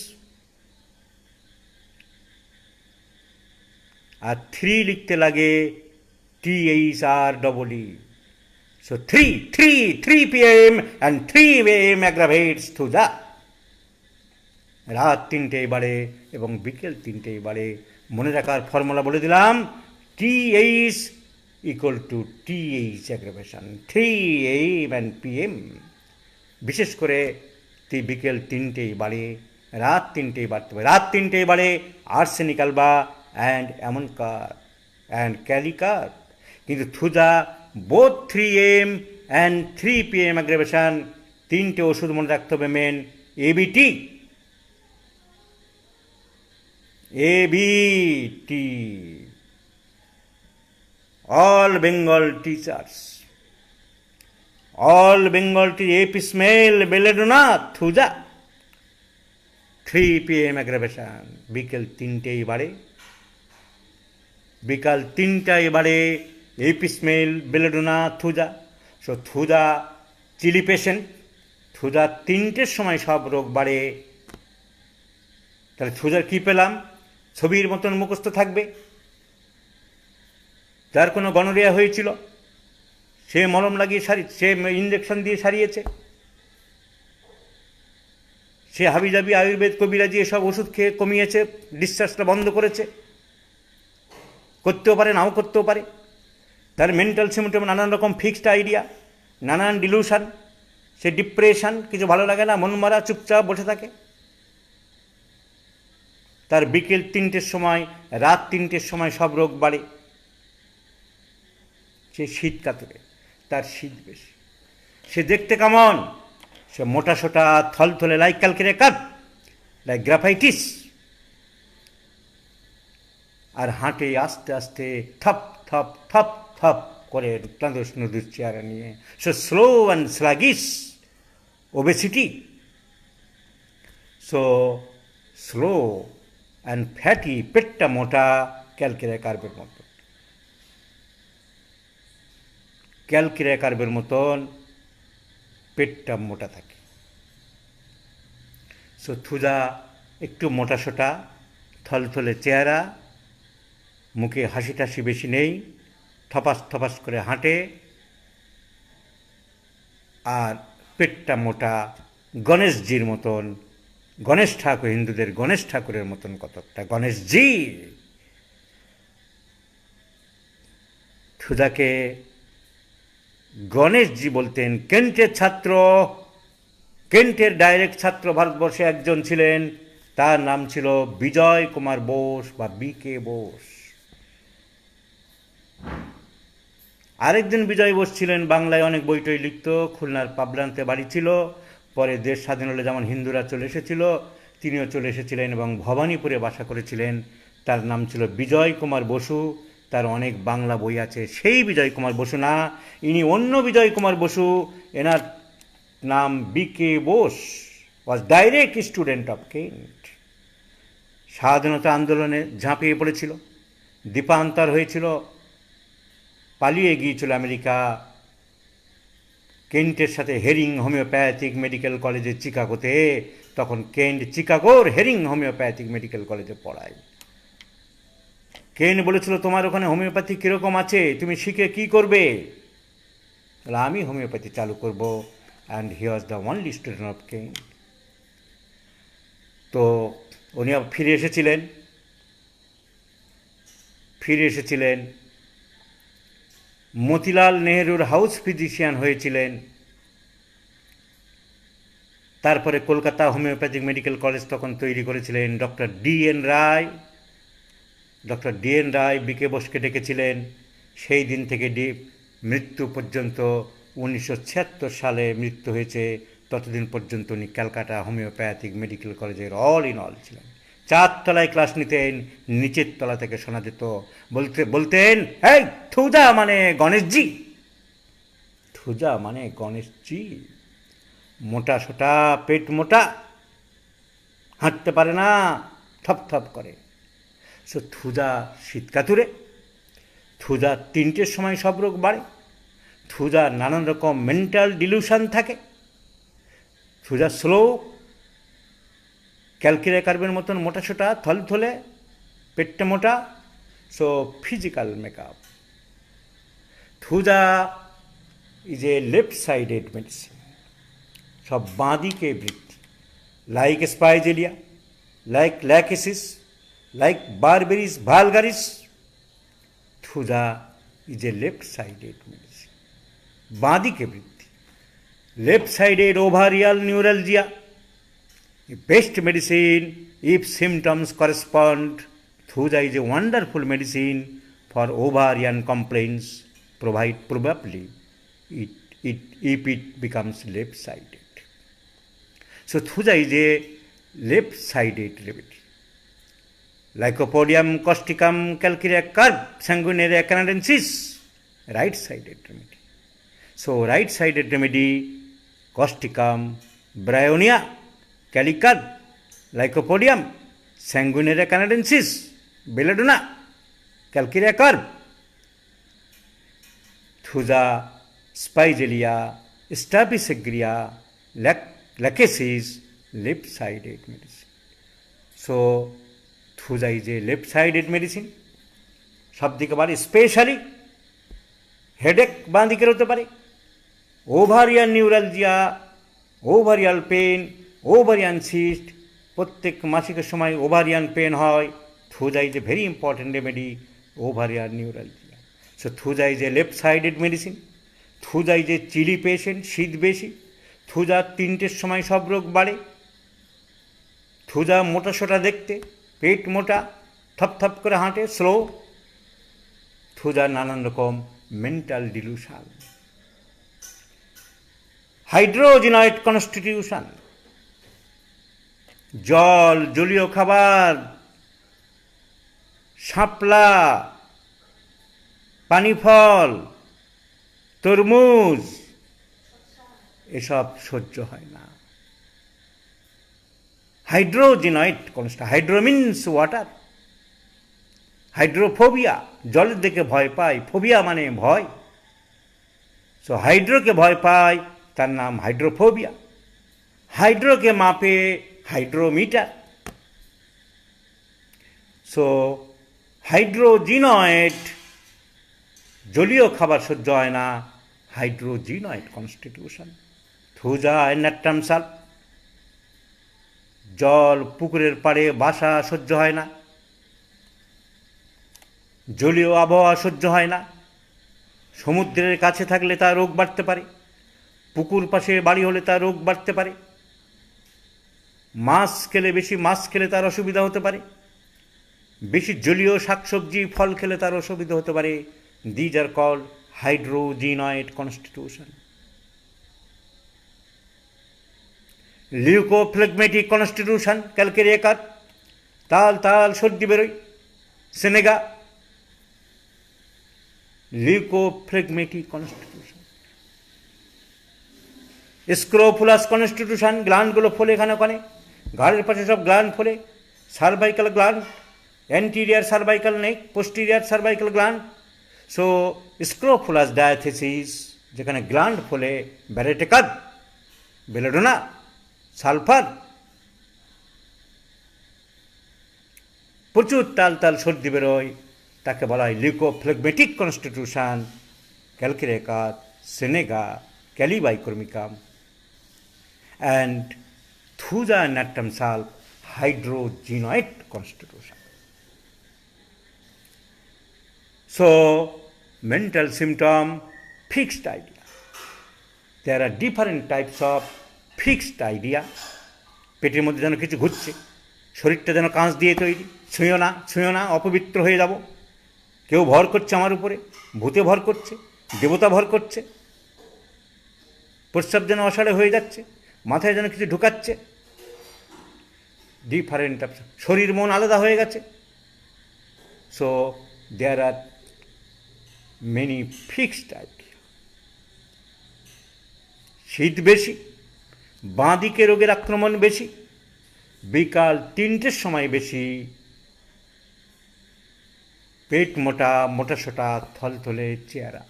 আর 3 লিখতে লাগে THREE। So 3 p.m. and 3 a.m. aggravates thuja। রাত 3টেই বাড়ে এবং বিকেল 3টেই বাড়ে। মনে রাখার ফর্মুলা বলে দিলাম, TH equal to TH aggravation, 3 a.m. and p.m. বিশেষ করে বিকেল 3টেই বাড়ে, রাত 3টেই বাড়তে পারে। রাত 3টেই বাড়ে আর্সেনিক আলবা অ্যান্ড অ্যামনকার অ্যান্ড ক্যালিকার। কিন্তু Thuja both 3 a.m. And 3 p.m. অ্যাগ্রেভেশন। 3টে ওষুধ মনে রাখতে হবে মেন, ABT, ABT, all Bengal teachers, all Bengal apis mel belladonna thuja. 3 p.m. Aggravation, বিকেল 3টেই বাড়ে, বিকাল 3টায় বাড়ে apis mel belladonna thuja. So thuja chilly patient, thuja 3টের সময় সব রোগ বাড়ে। তাহলে থুজার কী পেলাম? ছবির মতন মুখস্থ থাকবে। যার কোনো গনোরিয়া হয়েছিল সে মলম লাগিয়ে সে ইঞ্জেকশন দিয়ে সারিয়েছে, সে হাবিজাবি আয়ুর্বেদ কবিরাজি এসব ওষুধ খেয়ে কমিয়েছে, ডিসচার্জটা বন্ধ করেছে। করতেও পারে, নাও করতেও পারে। তার মেন্টাল সিমটম নানান রকম ফিক্সড আইডিয়া, নানান ডিলুশন, সে ডিপ্রেশন, কিছু ভালো লাগে না, মন মারা, চুপচাপ বসে থাকে। তার বিকেল 3টের সময়, রাত 3টের সময় সব রোগ বাড়ে। সে শীত কাতুরে, তার শীত বেশি। সে দেখতে কেমন? সে মোটা সোটা, থলথলে, লাইক ক্যালকেরে কাপ, লাইক গ্রাফাইটিস। আর হাঁটে আস্তে আস্তে, থপ থপ থপ থপ করে ক্লান্ত নদীর চেয়ারা নিয়ে। So slow and sluggish, obesity. So slow and fatty, পেটটা মোটা, ক্যালকেরে কার্বের মতো, ক্যালকেরে কার্বের মতন পেটটা মোটা থাকে। সো থুজা একটু মোটা সোটা, থলথলে চেহারা, মুখে হাসি টাসি বেশি নেই, থপাস থপাস করে হাঁটে, আর পেটটা মোটা, গণেশজির মতন। গণেশ ঠাকুর, হিন্দুদের গণেশ ঠাকুরের মতন কতকটা গণেশজি। থুজাকে গণেশজি বলতেন। কেন্টের ছাত্র, কেন্টের ডাইরেক্ট ছাত্র ভারতবর্ষে একজন ছিলেন, তার নাম ছিল বিজয় কুমার বোস বা BK বোস। আরেকজন বিজয় বোস ছিলেন, বাংলায় অনেক বইটই লিখত, খুলনার পাবলান্তে বাড়ি ছিল। পরে দেশ স্বাধীন হলে যেমন হিন্দুরা চলে এসেছিল, তিনিও চলে এসেছিলেন এবং ভবানীপুরে বাসা করেছিলেন। তার নাম ছিল বিজয় কুমার বসু। তার অনেক বাংলা বই আছে। সেই বিজয় কুমার বসু না, ইনি অন্য বিজয় কুমার বসু। এনার নাম BK Bose, was direct student of Kent. স্বাধীনতা আন্দোলনে ঝাঁপিয়ে পড়েছিল, দ্বীপান্তর হয়েছিল, পালিয়ে গিয়েছিল আমেরিকা। কেন্টের সাথে হেরিং হোমিওপ্যাথিক মেডিকেল কলেজে চিকাগোতে, তখন কেন্ট চিকাগোর হেরিং হোমিওপ্যাথিক মেডিকেল কলেজে পড়ায়। কেন্ট বলেছিল, তোমার ওখানে হোমিওপ্যাথি কীরকম আছে, তুমি শিখে কি করবে? তাহলে আমি হোমিওপ্যাথি চালু করব। And he was the only student of Kent. তো উনি ফিরে এসেছিলেন, মতিলাল নেহরুর হাউস ফিজিশিয়ান হয়েছিলেন। তারপরে কলকাতা হোমিওপ্যাথিক মেডিকেল কলেজ তখন তৈরি করেছিলেন ডক্টর DN রায়। ডক্টর DN রায় BK বোসকে ডেকেছিলেন। সেই দিন থেকে মৃত্যু পর্যন্ত, 1976 সালে মৃত্যু হয়েছে, ততদিন পর্যন্ত উনি ক্যালকাটা হোমিওপ্যাথিক মেডিকেল কলেজের অল ইন অল ছিলেন। 4 তলায় ক্লাস নিতেন, নিচের তলা থেকে শোনা যেত, বলতেন, এই থুজা মানে গণেশজি, থুজা মানে গণেশজি। মোটা সোটা, পেট মোটা, হাঁটতে পারে না, থপ থপ করে। সো থুজা শীতকাতুরে, থুজা 3টের সময় সব রোগ বাড়ে, থুজা নানান রকম মেন্টাল ডিলুশন থাকে, থুজা স্লো, ক্যালকেরে কার্বের মতন মোটা সোটা, থলথলে, পেটটা মোটা, So physical makeup. Thuja is a left-sided medicine. সব বাঁদিকে বৃদ্ধি, like Spigelia, like Lachesis, like Barberis vulgaris. Thuja is a left-sided medicine. বাঁদিকে বৃদ্ধি, left-sided ovarial neuralgia, a best medicine if symptoms correspond. Thuja is a wonderful medicine for ovarian complaints, probably if it becomes left-sided. So Thuja is a left-sided remedy. Lycopodium causticum calcarea curb sanguinaria canadensis, right-sided remedy. So right-sided remedy, causticum, bryonia, calicurb, Lycopodium, sanguinaria canadensis, belladonna, calcarea curb. Thuja, Spigelia, Staphysagrия, Lachesis, left-sided medicine. So Thuja is a left-sided medicine. সব দিকে পারে, specially headache বাঁ দিকের হতে পারে, ovarian neuralgia, ovarial pain, ovarian cyst, প্রত্যেক মাসিকের সময় ওভারিয়ান পেন হয়। Thuja is a very important remedy, ovarian neuralgia. So Thuja is a left-sided medicine. Thuja is a chilly patient, শীত বেশি। Thuja 3টের সময় সব রোগ বাড়ে। Thuja মোটা সোটা দেখতে, পেট মোটা, থপ করে হাঁটে, স্লো। Thuja নানান রকম মেন্টাল ডিলুশন। হাইড্রোজিনয়েড কনস্টিটিউশন, জল, জলীয় খাবার, শাপলা, পানি ফল, তরমুজ, এসব সহ্য হয় না। Hydrogenoid constitution, hydro means water, hydrophobia, জলের দিকে ভয় পায়, ফোবিয়া মানে ভয়। সো হাইড্রোকে ভয় পায়, তার নাম হাইড্রোফোবিয়া। হাইড্রোকে মাপে হাইড্রোমিটার। সো হাইড্রোজিনয়েড, জলীয় খাবার সহ্য হয় না, হাইড্রোজিনয়েড কনস্টিটিউশন। Thuja নাট্টাম সাল্প, জল, পুকুরের পাড়ে বাসা সহ্য হয় না, জলীয় আবহাওয়া সহ্য হয় না। সমুদ্রের কাছে থাকলে তার রোগ বাড়তে পারে, পুকুর পাশে বাড়ি হলে তার রোগ বাড়তে পারে, বেশি মাছ খেলে তার অসুবিধা হতে পারে, বেশি জলীয় শাকসবজি ফল খেলে তার অসুবিধা হতে পারে। These are called hydrogenoid constitution. Leucophlegmatic constitution, calcarea carb, তাল সর্দি বেরোয়, সেনেগা। লিউকোফ্লেগমেটিক কনস্টিটিউশন। স্ক্রোফুলাস কনস্টিটিউশন, গ্ল্যান্ডগুলো ফোলে এখানে ওখানে, ঘাড়ের পাশে সব গ্ল্যান্ড ফোলে, cervical gland, anterior cervical neck, posterior cervical gland. So scrofulous diathesis, যেখানে গ্ল্যান্ড ফোলে, ব্যারেটে কার্ব, বেলেডোনা, সালফার, প্রচুর তাল সর্দি বেরোয়, তাকে বলা হয় leucophlegmatic constitution, calcarea carb, senega, kali bichromicum. And Thuja natrum sulph, hydrogenoid constitution. So mental symptom, fixed idea. There are different types of fixed idea. পেটের মধ্যে যেন কিছু ঘুরছে, শরীরটা যেন কাঁচ দিয়ে তৈরি, ছুঁয়ো না, অপবিত্র হয়ে যাব, কেউ ভর করছে আমার উপরে, ভূতে ভর করছে, দেবতা ভর করছে, প্রস্রাব যেন অসাড়ে হয়ে যাচ্ছে, মাথায় যেন কিছু ঢুকাচ্ছে, ডিফারেন্ট টাইপস, শরীর মন আলাদা হয়ে গেছে। So there are many fixed idea. শীত বেশি, বাঁ দিকে রোগের আক্রমণ বেশি, বিকাল 3টের সময় বেশি, পেট মোটা সোটা, থলথলে চেহারা।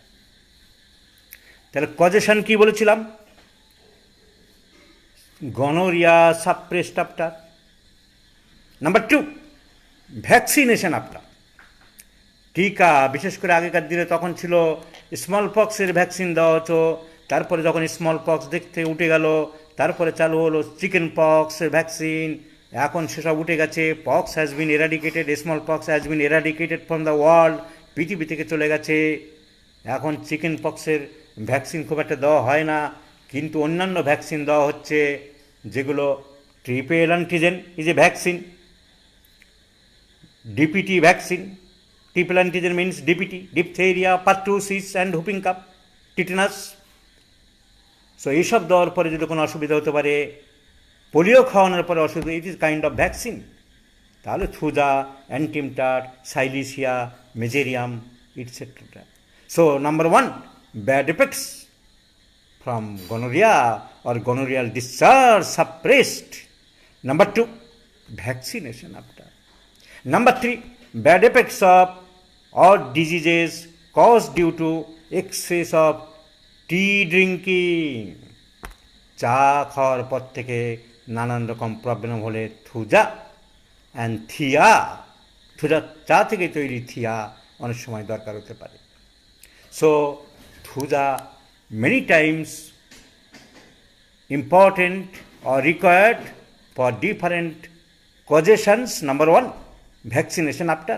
তাহলে কজেশন কি বলেছিলাম? Gonorrhoea suppressed after. Number 2, vaccination after. টিকা, বিশেষ করে আগেকার দিনে তখন ছিল স্মল পক্সের ভ্যাকসিন দেওয়া হতো, তারপরে যখন স্মল পক্স দেখতে উঠে গেল তারপরে চালু হলো চিকেন পক্সের ভ্যাকসিন, এখন সেসব উঠে গেছে। Pox has been eradicated, small pox has been eradicated from the world, পৃথিবী থেকে চলে গেছে। এখন চিকেন পক্সের ভ্যাকসিন খুব একটা দেওয়া হয় না, কিন্তু অন্যান্য ভ্যাকসিন দেওয়া হচ্ছে, যেগুলো triple antigen is a vaccine, DPT vaccine, triple antigen means DPT, diphtheria, pertussis and whooping cough, tetanus. So এইসব দেওয়ার পরে যদি কোনো অসুবিধা হতে পারে, পোলিও খাওয়ানোর পরে অসুবিধা, it is kind of vaccine, তাহলে থুজা, অ্যান্টিমটার, silicea, mezereum, etcetera. So number one, bad effects from gonorrhea or gonorrheal discharge suppressed. Number two, vaccination after. Number three, bad effects of or diseases caused due to excess of tea drinking. চা খাওয়ার পর থেকে নানান রকম problem হলে Thuja and থিয়া, Thuja চা থেকে তৈরি, থিয়া অনেক সময় দরকার হতে পারে। So Thuja many times important or required for different causations. Number one, vaccination after.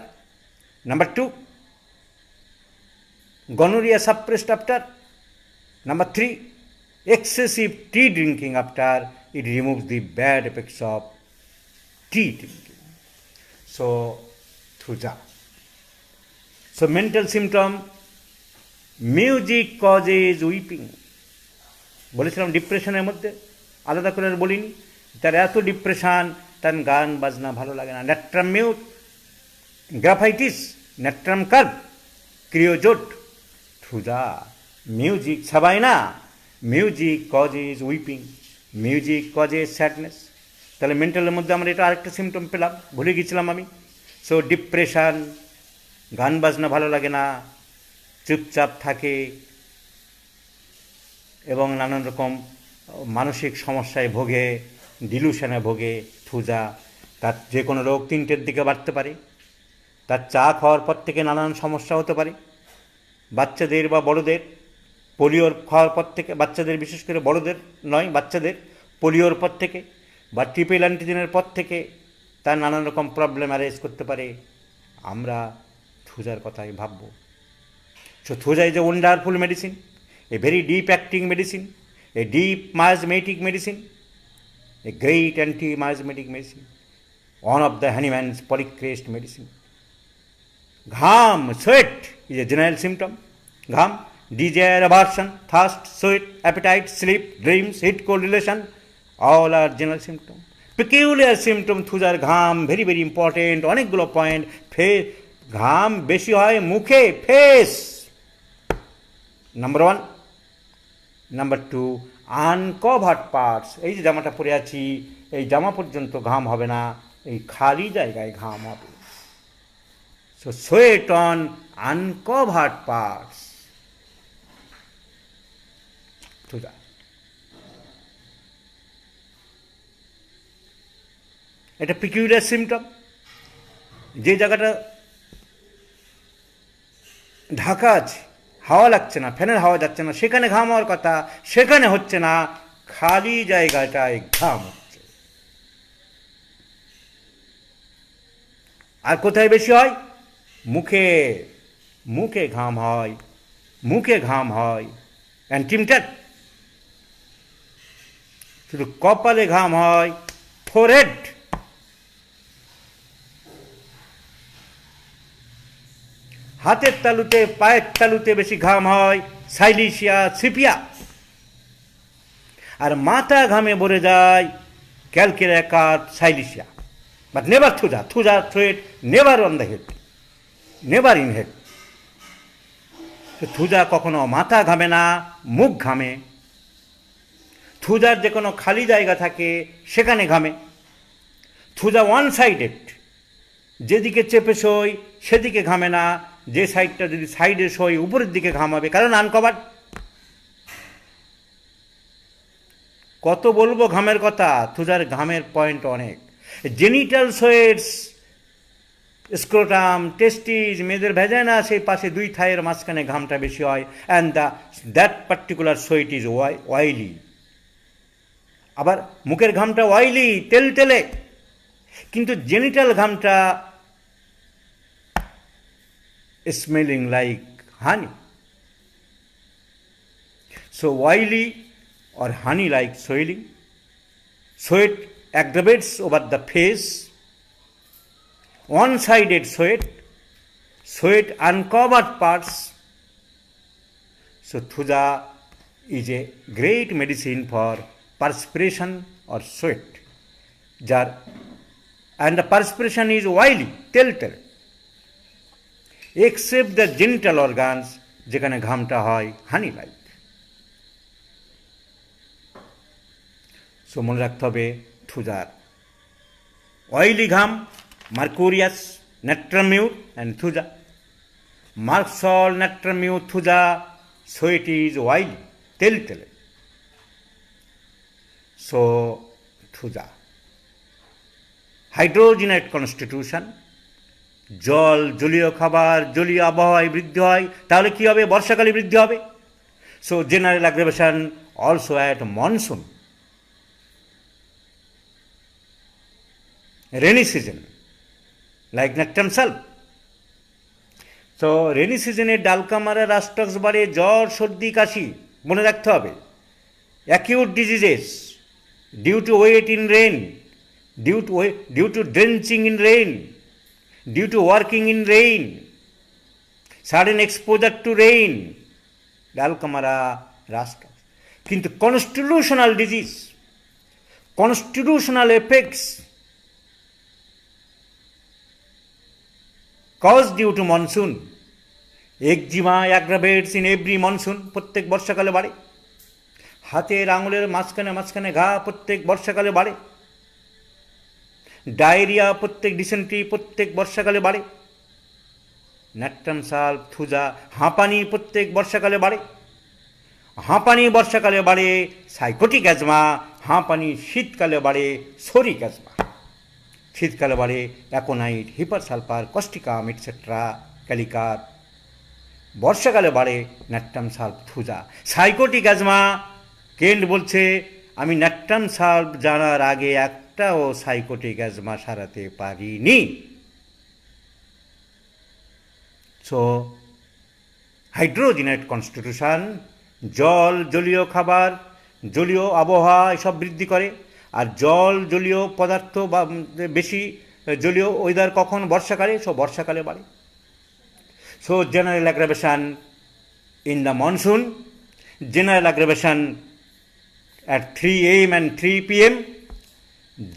Number two, gonorrhea suppressed after. Number three, excessive tea drinking after. It removes the bad effects of tea drinking. So, thuja. So, mental symptom, music causes weeping. বলেছিলাম ডিপ্রেশনের মধ্যে, আলাদা করে আর বলিনি, তার এত depression, তার গান বাজনা ভালো লাগে না। Natrum mur, graphites, natrum carb, creosote, thuja. Music ছাবাই না, music causes weeping, music causes sadness. তাহলে মেন্টালের মধ্যে আমরা এটা আরেকটা সিমটম পেলাম, ভুলে গেছিলাম আমি। সো ডিপ্রেশন, গান বাজনা ভালো লাগে না, চুপচাপ থাকে এবং নানান রকম মানসিক সমস্যায় ভোগে, ডিলুশনে ভোগে, থুজা। তার যে কোনো রোগ তিনটের দিকে বাড়তে পারে, তার চা খাওয়ার পর থেকে নানান সমস্যা হতে পারে, বাচ্চাদের বা বড়দের, পোলিওর খাওয়ার পর থেকে, বাচ্চাদের বিশেষ করে, বড়দের নয়, বাচ্চাদের পোলিওর পর থেকে বা ট্রিপল অ্যান্টিজেনের পর থেকে তার নানান রকম প্রবলেম অ্যারাইজ করতে পারে। আমরা থুজার কথাই ভাববো। So thuja is a wonderful medicine, a very deep acting medicine, a deep miasmatic medicine, a great anti-miasmatic medicine, one of the Hahnemann's polycrest medicine. Gham, sweat is a general symptom. Gham, desire, aversion, thirst, sweat, appetite, sleep, dreams, heat, cold relation, all are general symptoms. Peculiar symptom thujar gham, very very important, অনেকগুলো point. ঘাম বেশি হয় মুখে, face, number one. Number two, uncovered parts, এই যে জামাটা পরে আছি, এই জামা পর্যন্ত ঘাম হবে না, এই খালি জায়গায় ঘাম হবে। So sweat on uncovered parts, Thuja. এটা পিকিউলিয়ার সিমটম। যে জায়গাটা ঢাকা আছে, হাওয়া লাগছে না, ফ্যানের হাওয়া যাচ্ছে না, সেখানে ঘাম হওয়ার কথা, সেখানে হচ্ছে না, খালি জায়গাটায় ঘাম হচ্ছে। আর কোথায় বেশি হয়? মুখে, মুখে ঘাম হয়, মুখে ঘাম হয়। অ্যান্টিমটার শুধু কপালে ঘাম হয়, ফোরহেড, হাতের তালুতে, পায়ের তালুতে বেশি ঘাম হয়, সাইলিসিয়া, সিপিয়া। আর মাথা ঘামে ভরে যায়, calcarea curve, silicea. But never Thuja, Thuja threat never on the head, never in head. Thuja কখনো মাথা ঘামে না, মুখ ঘামে। থুজার যে কোনো খালি জায়গা থাকে সেখানে ঘামে। থুজা ওয়ান সাইডেড, যেদিকে চেপে সই সেদিকে ঘামে না, যে সাইডটা যদি সাইডে সই উপরের দিকে ঘামাবে, কারণ আনকভার্ড। কত বলবো ঘামের কথা, থুজার ঘামের পয়েন্ট অনেক। জেনিটাল সোয়েটস স্ক্রোটাম, টেস্টিস, মেয়েদের ভেজানা, সেই পাশে দুই থাইয়ের মাঝখানে ঘামটা বেশি হয়, and that particular sweat is oily. আবার মুখের ঘামটা অয়েলি, তেল তেলে, কিন্তু জেনিটাল ঘামটা smelling like honey. So oily or honey like swelling, sweat aggravates over the face, one-sided sweat uncovered parts. So thuja is a great medicine for perspiration or sweat, and the perspiration is oily, telltale, except the genital organs যেখানে ঘামটা হয় হানি like. So মনে রাখতে হবে থুজার oily ঘাম Mercurius, ন্যাট্রামিউর and Thuja. Merc sol, ন্যাট্রামিউর, Thuja, sweat is oily, তেল তেলে। So Thuja hydrogenate constitution, জল, জলীয় খাবার, জলীয় আবহাওয়ায় বৃদ্ধি হয়। তাহলে কী হবে? বর্ষাকালে বৃদ্ধি হবে। So general aggravation also at monsoon, rainy season like nectam salp. So rainy season এ ডালকামারা, রাস্টক্স বাড়ে, জ্বর, সর্দি, কাশি। মনে রাখতে হবে acute diseases due to wet in rain, due to drenching in rain, due to working in rain, sudden exposure to rain, dulcamara, rhus tox. কিন্তু constitutional disease, constitutional effects caused due to monsoon, eczema aggravates in every monsoon, প্রত্যেক বর্ষাকালে বাড়ে। হাতের আঙুলের মাঝখানে ঘা প্রত্যেক বর্ষাকালে বাড়ে। ডায়রিয়া, ডিসেন্ট্রি প্রত্যেক বর্ষাকালে বাড়ে। ন্যাট্রাম সাল্প, থুজা, হাঁপানি প্রত্যেক বর্ষাকালে বাড়ে। হাঁপানি বর্ষাকালে বাড়ে সাইকোটিক অ্যাজমা, হাঁপানি শীতকালে বাড়ে সোরিক অ্যাজমা। শীতকালে বাড়ে aconite, hepar sulphur, causticum etcetera, kali carb. বর্ষাকালে বাড়ে natrum sulph, thuja. Sycotic asthma, Kent বলছে আমি ন্যাট্রাম সাল্প জানার আগে একটাও সাইকোটিক অ্যাজমা সারাতে পারিনি। সো হাইড্রোজেনেট কনস্টিটিউশন, জল, জলীয় খাবার, জলীয় আবহাওয়া এসব বৃদ্ধি করে। আর জল, জলীয় পদার্থ বা বেশি জলীয় ওয়েদার কখন? বর্ষাকালে। সো বর্ষাকালে বাড়ে। So general aggravation in the monsoon, general aggravation at 3 AM and 3 PM,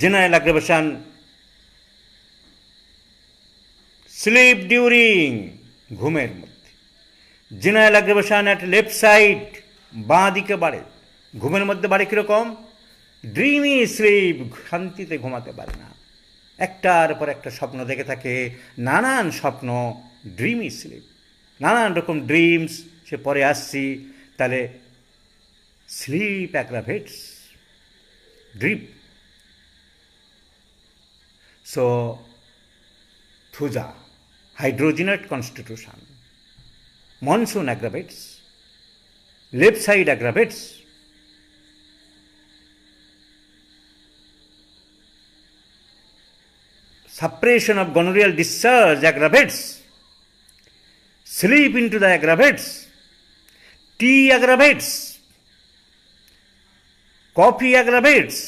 general aggravation sleep during, ঘুমের মধ্যে। General aggravation at left side, বাঁ দিকে বাড়ে। ঘুমের মধ্যে বাড়ে কীরকম? ড্রিমি স্লিপ, শান্তিতে ঘুমাতে পারে না, একটার পর একটা স্বপ্ন দেখে থাকে, নানান স্বপ্ন, ড্রিমি স্লিপ, নানান রকম ড্রিমস। সে পরে আসছি। তাহলে sleep aggravates dream. So thuja, hydrogenate constitution, monsoon aggravates, left side aggravates, suppression of gonorrheal discharge aggravates, sleep into the aggravates, tea aggravates, coffee aggravates,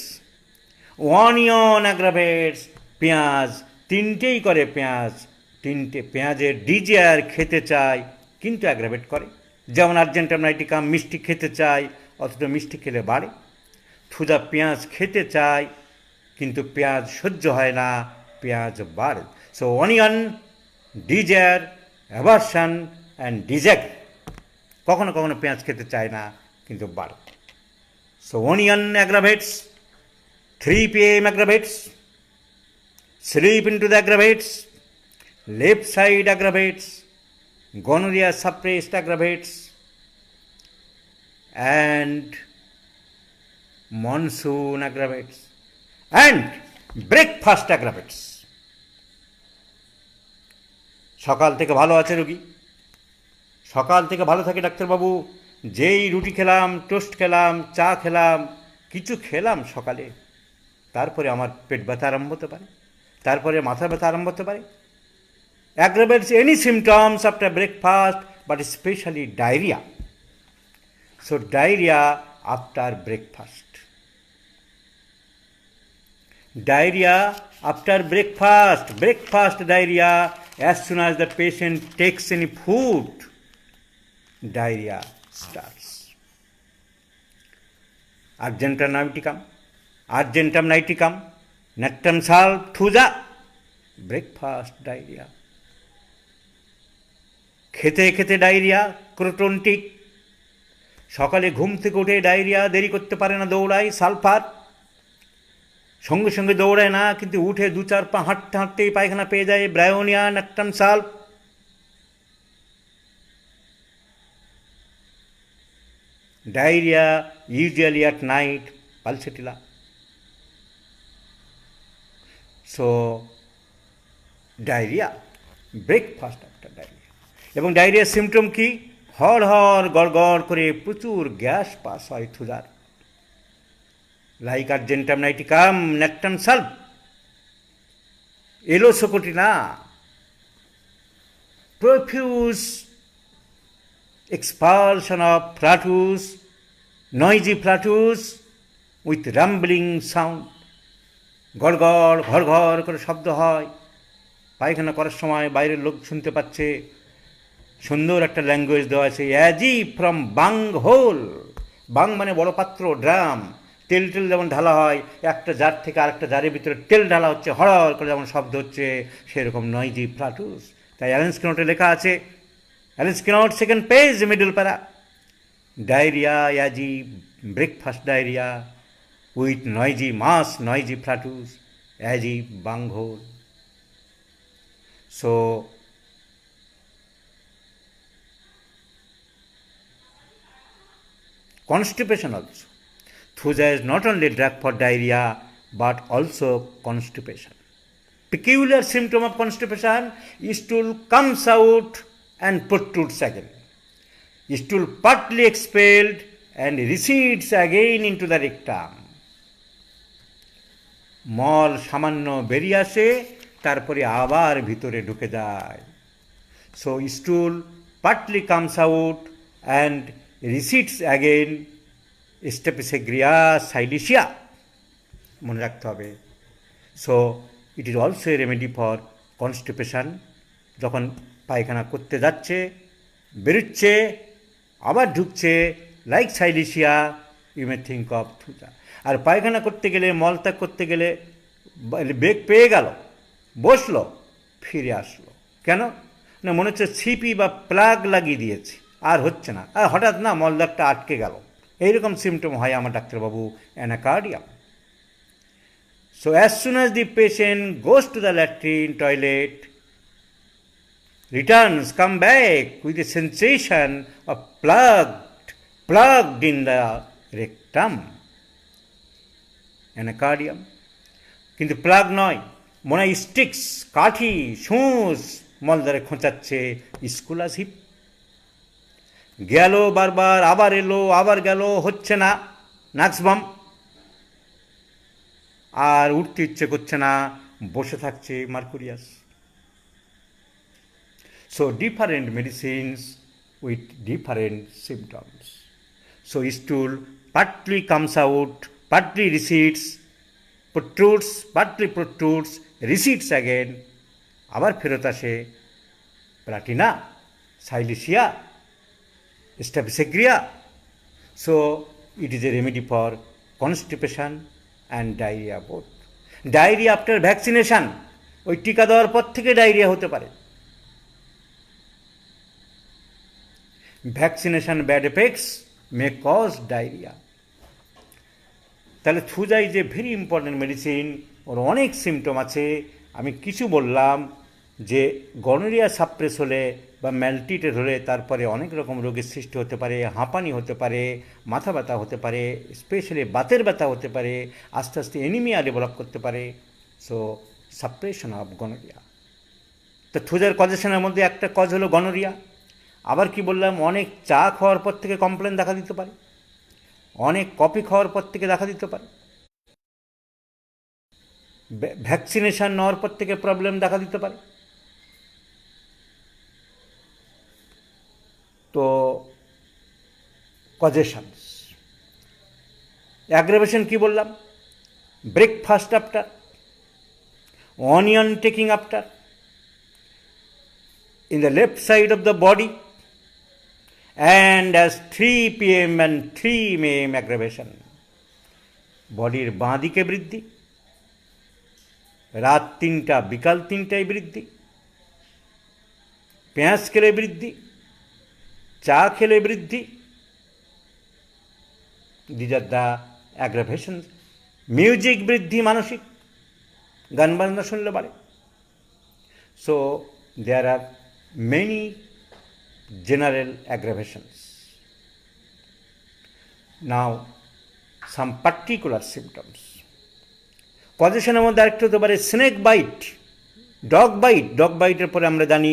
onion aggravates, পেঁয়াজ, তিনটেই করে পেঁয়াজ। তিনটে পেঁয়াজের ডিজায়ার, খেতে চাই কিন্তু অ্যাগ্রাভেট করে। যেমন আর্জেন্টাম নাইটিকাম, মিষ্টি খেতে চাই অথচ মিষ্টি খেলে বাড়ে। থুজা পেঁয়াজ খেতে চায় কিন্তু পেঁয়াজ সহ্য হয় না, পেঁয়াজ বাড়ে। So onion, desire, aversion and desire. কখনো কখনো পেঁয়াজ খেতে চায় না কিন্তু বাড়ে। So onion aggravates, 3 PM aggravates, sleep into the aggravates, left side aggravates, gonorrhea suppressed aggravates, and monsoon aggravates, and breakfast aggravates. সকাল থেকে ভালো আছে রোগী, সকাল থেকে ভালো থাকে ডাক্তারবাবু, যেই রুটি খেলাম, টোস্ট খেলাম, চা খেলাম, কিছু খেলাম সকালে, তারপরে আমার পেট ব্যথা আরম্ভ হতে পারে, তারপরে মাথা ব্যথা আরম্ভ হতে পারে। Aggravates any symptoms after breakfast, but especially diarrhea. So diarrhea after breakfast. Diarrhea after breakfast. Breakfast diarrhea, as soon as the patient takes any food, diarrhea starts. Argentum niticum, Argentum niticum, Nectum salve, thuja, breakfast diarrhea. খেতে খেতে diarrhoea, ক্রোটনটিক, সকালে ঘুম থেকে উঠে diarrhoea, দেরি করতে পারে না, দৌড়ায়, সালফার, সঙ্গে সঙ্গে দৌড়ায় না, কিন্তু উঠে 2-4 পা হাঁটতে হাঁটতেই পায়খানা পেয়ে যায়, bryonia, natrum sulph. Diarrhoea usually at night, pulsatilla. So diarrhoea, breakfast after diarrhoea. এবং ডায়রিয়ার সিমটম কি? হড় হড় গড় করে প্রচুর গ্যাস পাস হয় থুজার, লাইক আর্জেন্টাম নাইটিকাম, নেকটাম সালভ। এলো সকটি না, profuse expulsion of flatus, noisy flatus with rumbling sound, গড় গড় ঘর ঘর করে শব্দ হয়, পায়খানা করার সময় বাইরের লোক শুনতে পাচ্ছে। সুন্দর একটা ল্যাঙ্গুয়েজ দেওয়া আছে, অ্যাজি ফ্রম বাং হোল। বাং মানে বড় পাত্র, ড্রাম, তেল টেল যেমন ঢালা হয়, একটা জার থেকে আরেকটা জারের ভিতরে তেল ঢালা হচ্ছে, হড় করে যেমন শব্দ হচ্ছে, সেরকম নয়জি ফ্লাটুস। তাই অ্যালেন স্কিনটে লেখা আছে, অ্যালেন স্কিনট, second page, middle para, diarrhoea agg breakfast diarrhoea with noisy mass, noisy flatus, agg bung hole. So constipation also. Thuja is not only drug for diarrhea but also constipation. Peculiar symptom of constipation, stool comes out and protrudes again. Stool partly expelled and recedes again into the rectum. মল সামান্য বেরিয়ে আসে, তারপরে আবার ভিতরে ঢুকে যায়। So stool partly comes out and recedes again, staphysagria, silicea, মনে রাখতে হবে। So it is also a remedy for constipation. যখন পায়খানা করতে যাচ্ছে, বেরোচ্ছে, আবার ঢুকছে, like silicea, you may think of thuja. আর পায়খানা করতে গেলে, মলত্যাগ করতে গেলে বেগ পেয়ে গেল, বসলো, ফিরে আসলো, কেন না? মনে হচ্ছে ছিপি বা প্লাগ লাগিয়ে দিয়েছে, আর হচ্ছে না, আর হঠাৎ না মলদারটা আটকে গেল। এইরকম সিমটম হয় আমার ডাক্তারবাবু, anacardium. So as soon as the patient goes to the latrine toilet, returns, come back with a sensation of plugged in the rectum, anacardium. কিন্তু প্লাগ নয়, মনে হয় স্টিক্স, কাঠি, সূঁচ মলদারে খোঁচাচ্ছে, স্কুলাস হিপ। গেল বারবার, আবার এলো, আবার গেল, হচ্ছে না, নাক্সবাম। আর উঠতে ইচ্ছে করছে না, বসে থাকছে, Mercurius. So different medicines with different symptoms. So stool partly comes out, partly recedes, protrudes, partly protrudes, recedes again, আবার ফেরত আসে, platina, silicea, staphysagria. So it is a remedy for constipation and diarrhoea both. Diarrhoea after vaccination, ওই টিকা দেওয়ার পর থেকে ডায়রিয়া হতে পারে। Vaccination bad effects may cause diarrhoea. তাহলে thuja is a very important medicine. ওর অনেক সিমটম আছে, আমি কিছু বললাম যে গনোরিয়া সাপ্রেস হলে বা ম্যালটিটেড হলে তারপরে অনেক রকম রোগের সৃষ্টি হতে পারে, হাঁপানি হতে পারে, মাথা ব্যথা হতে পারে, স্পেশালি বাতের ব্যথা হতে পারে, আস্তে আস্তে এনিমিয়া ডেভেলপ করতে পারে। So suppression of gonorrhoea. তো থুজার কজেশনের মধ্যে একটা কজ হলো গনোরিয়া। আবার কি বললাম, অনেক চা খাওয়ার পর থেকে কমপ্লেন দেখা দিতে পারে, অনেক কফি খাওয়ার পর থেকে দেখা দিতে পারে, ভ্যাকসিনেশন নেওয়ার পর থেকে প্রবলেম দেখা দিতে পারে। তো কজেশনস। অ্যাগ্রাভেশন কি বললাম, breakfast after, onion taking after, in the left side of the body, and as 3 p.m. and 3 a.m. aggravation, বডির বাঁ দিকে বৃদ্ধি, রাত 3টা বিকাল 3টায় বৃদ্ধি, পেঁয়াজ খেলে বৃদ্ধি, চা খেলে বৃদ্ধি। These are the aggravation. Music বৃদ্ধি, মানসিক গান বাজনা শুনলে বাড়ে। So there are many general aggravations. Now, some particular symptoms. পজিশনের মধ্যে আরেকটু হতে পারে snake bite, dog bite. Dog বাইটের পরে আমরা জানি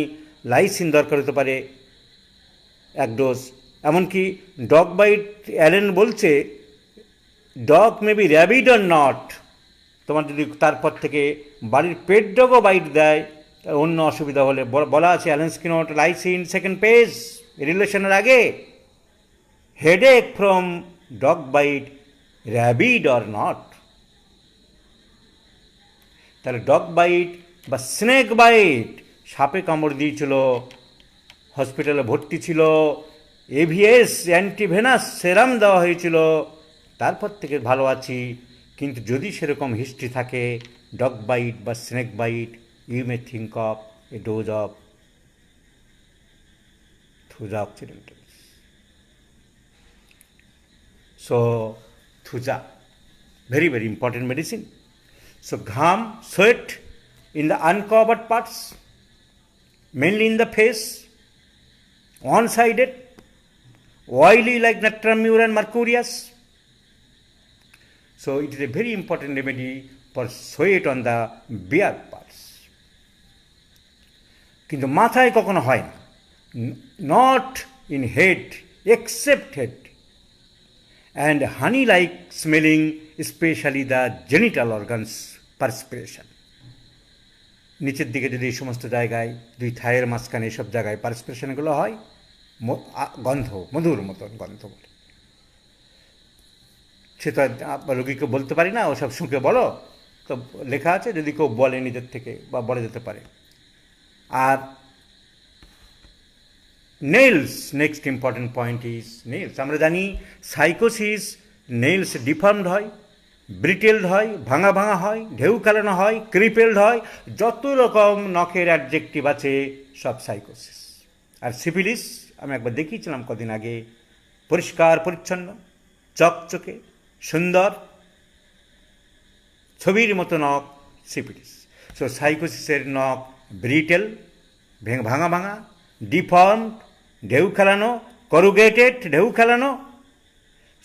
লাইসিন দরকার হতে পারে 1 ডোজ। এমনকি ডগ বাইট, অ্যালেন বলছে dog may be rabid or not, তোমার যদি তারপর থেকে বাড়ির পেট ডগও বাইট দেয়, অন্য অসুবিধা হলে বলা আছে অ্যালেন স্কিনট, লাইসিন 2nd পেজ রিলেশনের আগে, headache from dog bite, rabid or not. তাহলে ডগ বাইট বা স্নেক বাইট, সাপে কামড় দিয়েছিল, হসপিটালে ভর্তি ছিল, এভিএস অ্যান্টিভেনাস সেরাম দেওয়া হয়েছিল, তারপর থেকে ভালো আছি। কিন্তু যদি সেরকম হিস্ট্রি থাকে ডগ বাইট বা snake byte, you may think of a dose of Thuja occidentalis. So, Thuja, very, very important medicine. So, gham, sweat in the uncovered parts, mainly in the face, one-sided, oily like Natrum murre and mercurius. So, it is a very important remedy for sweat on the beard parts. কিন্তু মাথায় কখনো হয় না, not in head except head, and honey like smelling, specially the genital organs perspiration. নিচের দিকে যদি এই সমস্ত জায়গায়, 2 থায়ের মাঝখানে এসব জায়গায় পারস্পিরেশনগুলো হয়, গন্ধ, মধুর মতন গন্ধ বলে। সে তো রোগীকে বলতে পারি না, ওসব শুঁকে বলো, তো লেখা আছে, যদি কেউ বলে নিজের থেকে বা বলে যেতে পারে। আর nails, next important point is nails. আমরা জানি সাইকোসিস, নেইলস ডিফর্মড হয়, ব্রিটেলড হয়, ভাঙা ভাঙা হয়, ঢেউ খেলানো হয়, ক্রিপেলড হয়, যত রকম নখের অ্যাডজেক্টিভ আছে সব সাইকোসিস। আর সিফিলিস আমি একবার দেখিয়েছিলাম কদিন আগে, পরিষ্কার পরিচ্ছন্ন, চকচকে, সুন্দর, ছবির মতো নখ, সিফিলিস। সো সাইকোসিসের নখ ব্রিটেল, ভাঙা ভাঙা, ডিফর্মড, ঢেউ খেলানো, করুগেটেড, ঢেউ খেলানো।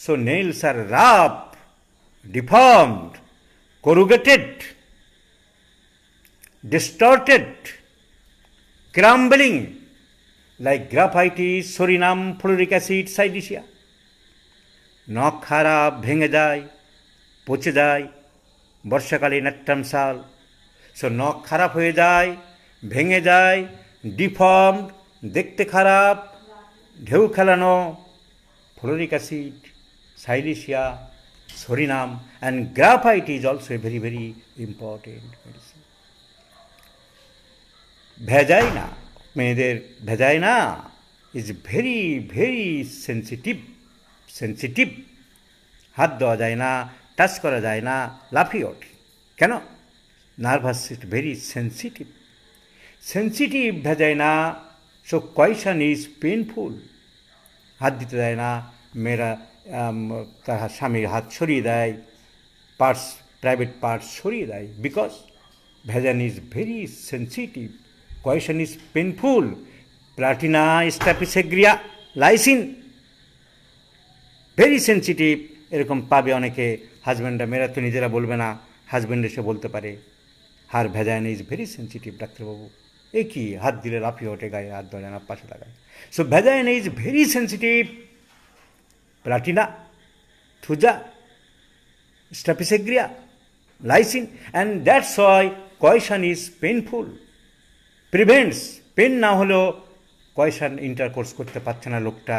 So nails are rough, deformed, corrugated, distorted, crumbling, like graphitis, sorinum, fluoric acid, silicea. নখ খারাপ, ভেঙে যায়, পচে যায়, বর্ষাকালে নাট্টাম সাল। সো নখ খারাপ হয়ে যায়, ভেঙে যায়, ডিফর্মড, দেখতে খারাপ, ঢেউ খেলানো, fluoric acid, silicea, sorinum, and graphite is also a very, very important medicine. Vagina, মেয়েদের vagina is very very sensitive. হাত দেওয়া যায় না, টাচ করা যায় না, লাফিয়ে ওঠে। কেন? Nervous system very sensitive vagina. So coition is painful. হাত দিতে দেয় না, মেয়েরা তার স্বামীর হাত সরিয়ে দেয়, পার্টস, প্রাইভেট পার্টস সরিয়ে দেয়, because vagina is very sensitive, coition is painful. Platina, staphysagria, lyssin very sensitive. এরকম পাবে অনেকে হাজব্যান্ডরা, মেয়েরা তো নিজেরা বলবে না, হাজব্যান্ড এসে বলতে পারে হার ভেজাইন ইজ ভেরি সেন্সিটিভ ডাক্তারবাবু, এ কি, হাত দিলে লাফিয়ে ওঠে, গায়ে হাত ধরে না, পাশে লাগায়। So vagina is very sensitive, platina, thuja, staphisagria, lyssin, and that's why coition is painful. Prevents, pain না হলেও কয়শন ইন্টারকোর্স করতে পারছে না লোকটা,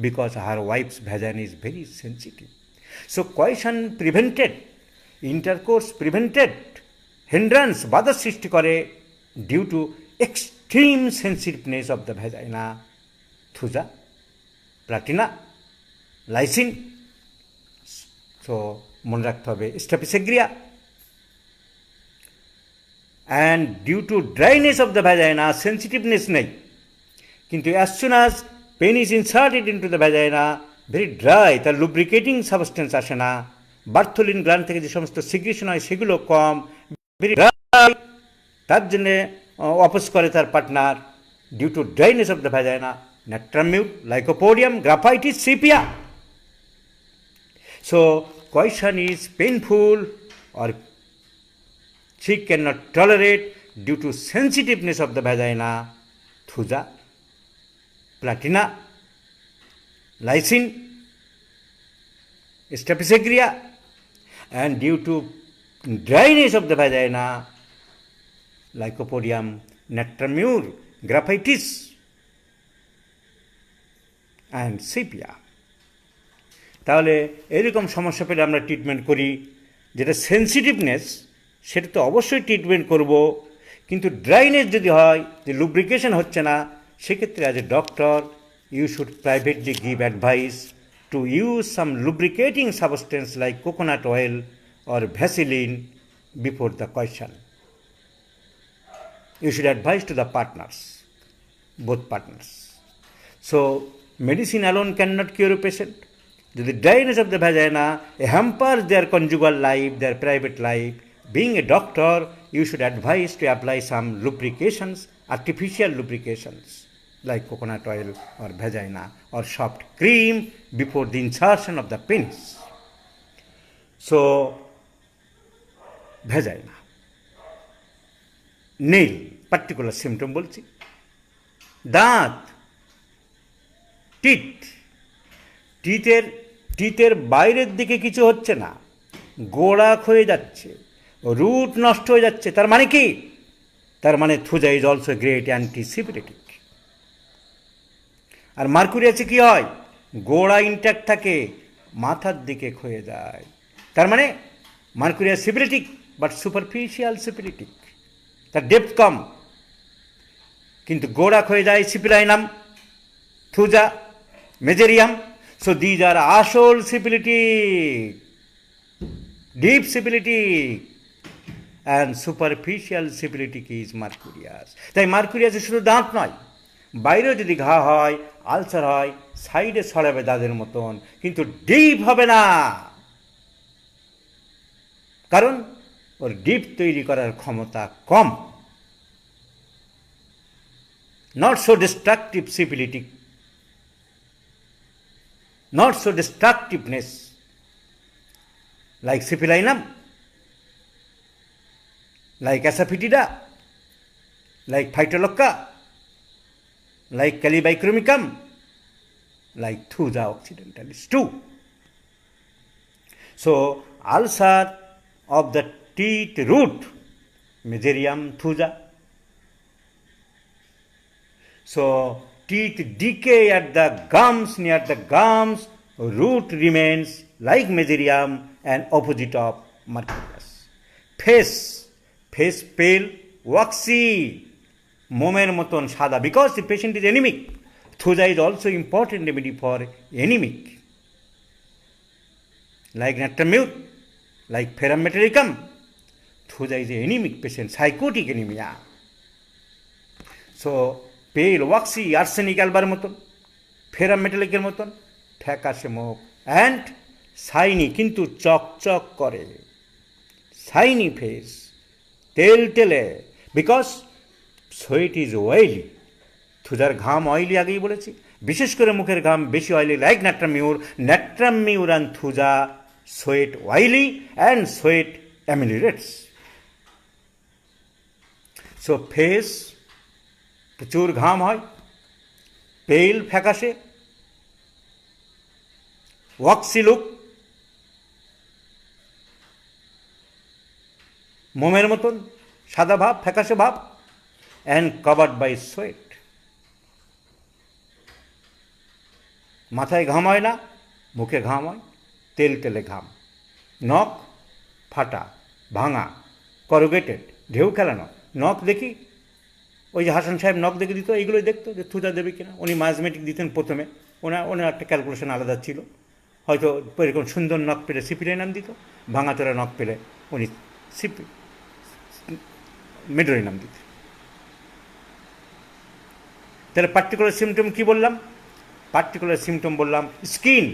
because her wife's vagina is very sensitive. So coition prevented, intercourse prevented, hindrance, বাধার সৃষ্টি করে due to extreme sensitiveness of the vagina, thuja, platina, lyssin. So মনে রাখতে হবে staphisagria, and due to dryness of the vagina, sensitiveness নেই, কিন্তু as soon as pen is inserted into the vagina, very dry, তার lubricating substance আসে না, Bartholin gland থেকে যে সমস্ত সিক্রেশন হয় সেগুলো কম, ভেরি ড্রাই, তার জন্যে অপোজ করে তার partner, due to dryness of the vagina, natrum mur, lycopodium, graphites, sepia. So coition is painful or she cannot tolerate due to sensitiveness of the vagina, thuja, platina, lysine, staphysegra, and due to dryness of the vagina, lycopodium, nectramure, graphitis, and sepia. তাহলে এরকম সমস্যা পেলে আমরা treatment করি। যেটা sensitiveness সেটা তো অবশ্যই ট্রিটমেন্ট করব, কিন্তু ড্রাইনেস যদি হয়, যে লুব্রিকেশন হচ্ছে না, সেক্ষেত্রে as a doctor you should privately give advice to use some lubricating substance like coconut oil or vaseline before the coition. You should advise to the partners, both partners. So, medicine alone cannot cure a patient. The dryness of the vagina hampers their conjugal life, their private life. Being a doctor, you should advise to apply some lubrications, artificial lubrications, like coconut oil or vagina or soft cream before the insertion of the penis. So, vagina. Nail, particular symptom বলছি, দাঁত, টিথের বাইরের দিকে কিছু হচ্ছে না, গোড়া ক্ষয়ে যাচ্ছে, রুট নষ্ট হয়ে যাচ্ছে। তার মানে কি? তার মানে থুজা ইজ অলসো গ্রেট অ্যান্টিসিপিরেটিক। আর মার্কুরিয়াসে কি হয়? গোড়া ইনট্যাক্ট থাকে, মাথার দিকে ক্ষয়ে যায়। তার মানে mercurius syphilitic, but superficial syphilitic, তার ডেপথ কম, কিন্তু গোড়া ক্ষয়ে যায় syphilinum, thuja, mezereum. So these are আসল syphilitic, deep syphilitic, and superficial syphilitic is mercurius. তাই মার্কুরিয়াসে শুধু দাঁত নয়, বাইরেও যদি ঘা হয়, আলসার হয়, সাইডে ছড়াবে দাঁতের মতন, কিন্তু ডিপ হবে না, কারণ ওর ডিপ তৈরি করার ক্ষমতা কম। Not so destructive syphilitic, not so destructiveness like syphilinum, like asafoetida, like phytolocca, like calibicromicum, like thuja occidentalis too. So ulcer of the teeth root, mesothelium, thuja. So teeth decay at the gums, near the gums, root remains like mesothelium and opposite of mercurius. Face pale, waxy, মোমের মতন সাদা, because the patient is anemic. Thuja is also important remedy for anemic, like natramute, like ferrum metallicum. Thuja is an anemic patient, psychotic anemia. So পেল, ওয়াক্সি, arsenic অ্যালবার মতন, ফেরাম মেটালিকের মতন, ফ্যাকাশে মুখ, and Saini, কিন্তু চকচক করে, সাইনি ফেস, তেলে, বিকজ সোয়েট ইজ অয়েলি। থুজার ঘাম অয়েলি, আগেই বলেছি, বিশেষ করে মুখের ঘাম বেশি oily, like natrum mur and thuja, sweat oily and sweat ameliorates. So face, প্রচুর ঘাম হয়, পেল ফ্যাকাশে, ওয়াক্সি লুক, মোমের মতন সাদা ভাব, ফ্যাকাশে ভাব, অ্যান্ড কভার্ড বাই সোয়েট। মাথায় ঘাম হয় না, মুখে ঘাম হয়, তেল তেলে ঘাম, নখ ফাটা, ভাঙা, করুগেটেড, ঢেউ খেলানো নখ দেখি। ওই যে হাসান সাহেব নখ দেখে দিত, এইগুলোই দেখতো যে থুজা দেবে কিনা। উনি ম্যাথমেটিক দিতেন প্রথমে, ওনার একটা ক্যালকুলেশন আলাদা ছিল। হয়তো এরকম সুন্দর নখ পেলে সিপির নাম দিত, ভাঙাচোরা নখ পেলে উনি সিপি মেডোর নাম দিতেন। তাহলে পার্টিকুলার সিমটম কি বললাম? পার্টিকুলার সিমটম বললাম skin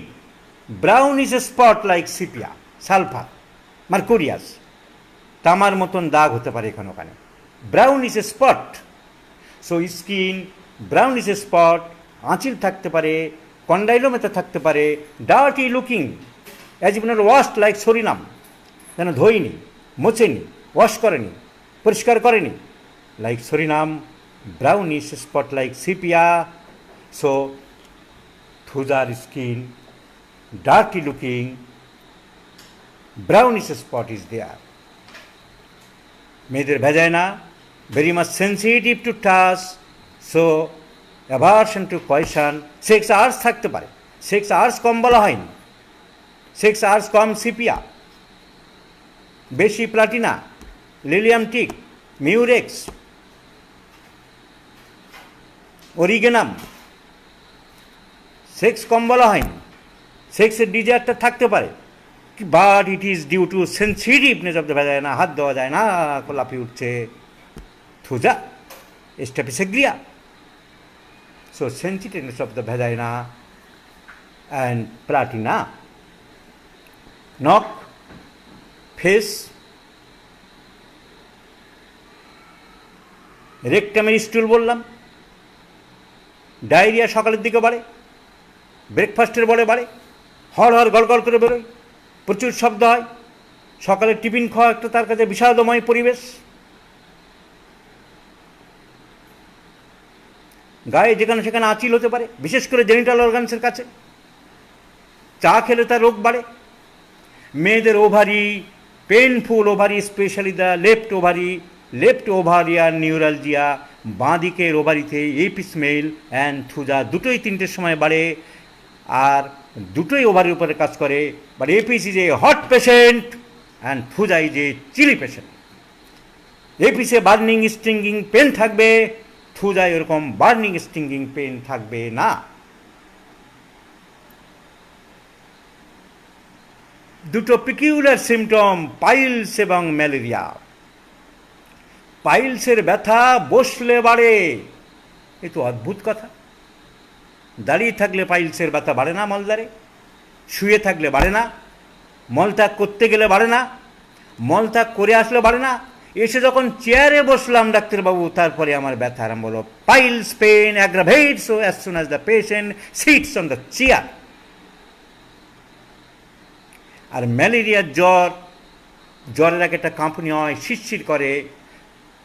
brown is a spot like sepia, sulphur, mercurius, তামার মতন দাগ হতে পারে এখানে ওখানে। Brown is a spot, so skin brown is a spot, আঁচিল থাকতে পারে, কন্ডাইলোমেটা থাকতে পারে, dirty looking, as if not washed like psorinum, যেন ধোয়নি, মোচেনি, ওয়াশ করেনি, পরিষ্কার করেনি, like psorinum, brownish spot like sepia. So thuzar skin, dirty looking, brownish spot is there. মেয়েদের vagina very much sensitive to touch, so aversion to coition. Sex urge থাকতে পারে, sex urge কম বলা হয়নি, সেক্স আর্স কম sepia, বেশি platina, lilium tig, murex, origanum, sex কম বলা হয়নি, সেক্সের ডিজায়ারটা থাকতে পারে, but it is due to sensitiveness of the vagina. হাত দেওয়া যায় না, লাফিয়ে উঠছে, thuja, staphisagria. So sensitiveness of the vagina and platina. নখ, ফেস, রেকটামের স্টুল বললাম, ডায়রিয়া সকালের দিকে বাড়ে, ব্রেকফাস্টের পরে বাড়ে, হড় হড় গড়গড় করে বেরোয়, প্রচুর শব্দ হয়, সকালে টিফিন খাওয়া একটা তার কাছে বিষাদময় পরিবেশ। গায়ে যেখানে সেখানে আঁচিল হতে পারে, বিশেষ করে জেনিটাল অর্গানসের কাছে। চা খেলে তার রোগ বাড়ে। মেয়েদের ovary, painful ovary, specially the left ovary, left ovarian neuralgia, বাঁ দিকের ওভারিতে এপিসমেল অ্যান্ড থুজা দুটোই তিনটের সময় বাড়ে, আর দুটোই ওভারির উপরে কাজ করে। But apis is a hot patient and thuja is a chilly patient. এপিসে বার্নিং স্টিঙ্গিং পেন থাকবে, থুজায় এরকম বার্নিং স্টিঙ্গিং পেন থাকবে না। দুটো পিকিউলার সিমটম, পাইলস এবং ম্যালেরিয়া। পাইলসের ব্যথা বসলে বাড়ে, এ তো অদ্ভুত কথা। দাঁড়িয়ে থাকলে পাইলসের ব্যথা বাড়ে না মলদ্বারে, শুয়ে থাকলে বাড়ে না, মলত্যাগ করতে গেলে বাড়ে না, মলত্যাগ করে আসলে বাড়ে না, এসে যখন চেয়ারে বসলাম ডাক্তারবাবু তারপরে আমার ব্যথা আরম্ভ হলো। Piles pain aggravates as soon as the patient sits on the chair. আর ম্যালেরিয়ার জ্বরের আগে একটা কাঁপুনি হয়, শিরশির করে।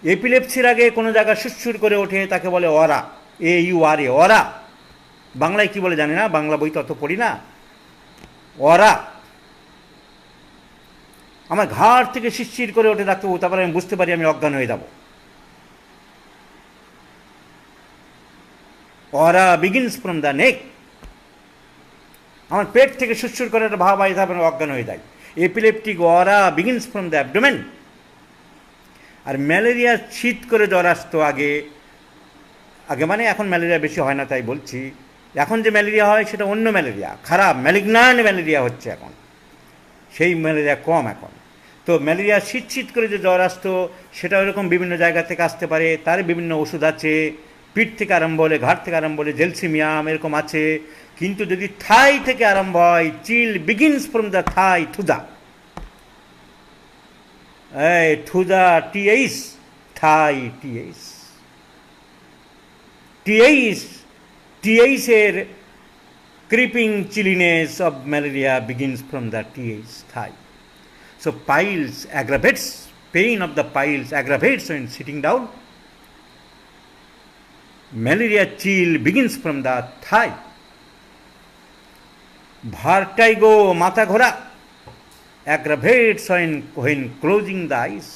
এপিলেপসির আগে কোনো জায়গা সুরসুর করে ওঠে, তাকে বলে অরা, AURA, অরা। বাংলায় কি বলে জানি না, বাংলা বই তত পড়ি না। অরা, আমার ঘাড় থেকে শিরশির করে ওঠে ডাক্তারবাবু, তারপরে আমি বুঝতে পারি আমি অজ্ঞান হয়ে যাব। অরা বিগিনস ফ্রম দ্য নেক। আমার পেট থেকে সুরসুর করে একটা ভাব হয়, তারপরে অজ্ঞান হয়ে যায়। Epileptic aura begins from the abdomen. আর ম্যালেরিয়া শীত করে জ্বর আসতো আগে মানে এখন ম্যালেরিয়া বেশি হয় না তাই বলছি। এখন যে ম্যালেরিয়া হয় সেটা অন্য ম্যালেরিয়া, খারাপ ম্যালিগন্যান্ট ম্যালেরিয়া হচ্ছে এখন, সেই ম্যালেরিয়া কম এখন। তো ম্যালেরিয়া শীত করে যে জ্বর আসতো সেটা ওরকম বিভিন্ন জায়গা থেকে আসতে পারে, তার বিভিন্ন ওষুধ আছে, পিঠ থেকে আরম্ভ হলে, ঘাট থেকে আরম্ভ হলে জেলসিমিয়াম এরকম আছে। কিন্তু যদি থাই থেকে আরম্ভ হয়, chill begins from the thigh, thuja, thuja, TH, thigh TH এর creeping chilliness of malaria begins from the TH, thigh. So piles aggravates, pain of the piles aggravates when sitting down. Malaria chill begins from the thigh. Vertigo, মাথা ঘোরা, aggravates when closing the eyes.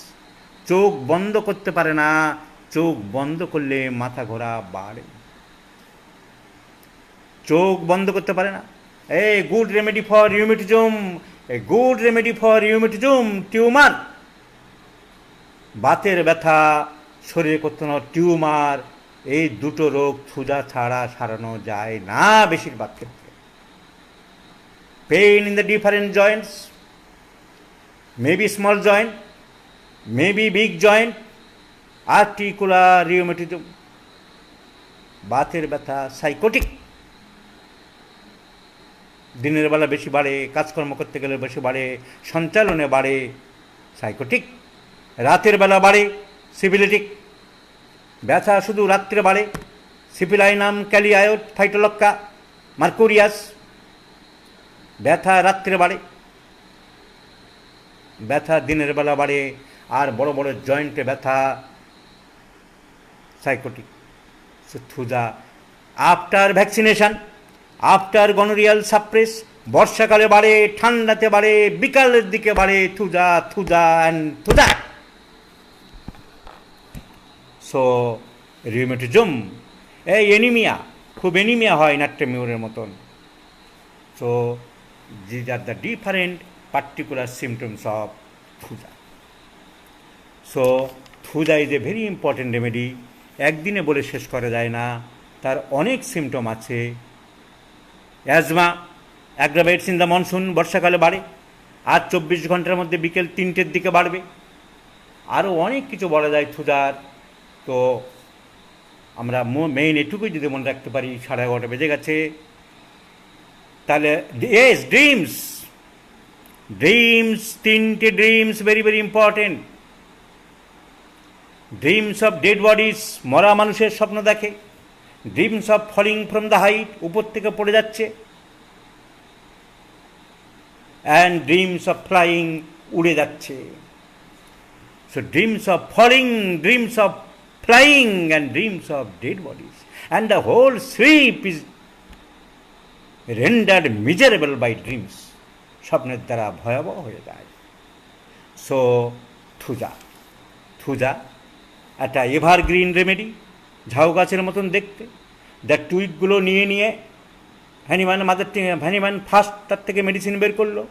চোখ বন্ধ করতে পারে না, চোখ বন্ধ করলে মাথা ঘোরা বাড়ে। চোখ বন্ধ করতে পারে না। Good remedy for rheumatism, good remedy for rheumatism tumour. বাতের ব্যথা, শরীরে কোনো টিউমার, এই দুটো রোগ থুজা ছাড়া সারানো যায় না বেশিরভাগ ক্ষেত্রে। Pain in the different Joints, maybe small joint, maybe big joint, articular rheumatism. বাতের ব্যথা সাইকোটিক, দিনের বেলা বেশি বাড়ে, কাজকর্ম করতে গেলে বেশি বাড়ে, সঞ্চালনে বাড়ে সাইকোটিক, রাতের বেলা বাড়ে সিফিলিটিক। ব্যথা শুধু রাত্রে বাড়ে সিফিলাইনাম ক্যালিয়ায়োট ফাইটোলক্কা মার্কুরিয়াস। ব্যথা রাত্রে বাড়ে, ব্যথা দিনের বেলা বাড়ে, আর বড় বড় জয়েন্টে ব্যথা sycotic. Thuja after vaccination, after gonorrhoeal suppress, বর্ষাকালে বাড়ে, ঠান্ডাতে বাড়ে, বিকালের দিকে বাড়ে thuja, thuja and thuja. So rheumatism, এই এনিমিয়া, খুব এনিমিয়া হয় নাট্যমিউরের মতন। So these are the different particular symptoms of thuja. So thuja is a very important remedy. একদিনে বলে শেষ করা যায় না, তার অনেক সিমটম আছে। Asthma aggravates in the monsoon, বর্ষাকালে বাড়ে, আর 24 ঘন্টার মধ্যে বিকেল 3টের দিকে বাড়বে। আরও অনেক কিছু বলা যায় থুজার। তো আমরা মেইন এটুকুই যদি মনে রাখতে পারি, 11:30 বেজে গেছে। তাহলে এস ড্রিমস, ড্রিমস, 3টে dreams very very important. Dreams of dead bodies, মরা মানুষের স্বপ্ন দেখে। Dreams of falling from the height, উপর থেকে পড়ে যাচ্ছে। অ্যান্ড ড্রিমস অফ ফ্লাইং, উড়ে যাচ্ছে। So dreams of falling, dreams of flying and dreams of dead bodies, and the whole sleep is rendered miserable by dreams. স্বপ্নের দ্বারা ভয়াবহ হয়ে যায়। সো থুজা, থুজা একটা এভারগ্রিন রেমেডি, ঝাউ গাছের মতন দেখতে। দ্য টুইকগুলো নিয়ে নিয়ে ভ্যানিম্যান ফার্স্ট তার থেকে মেডিসিন বের করলো,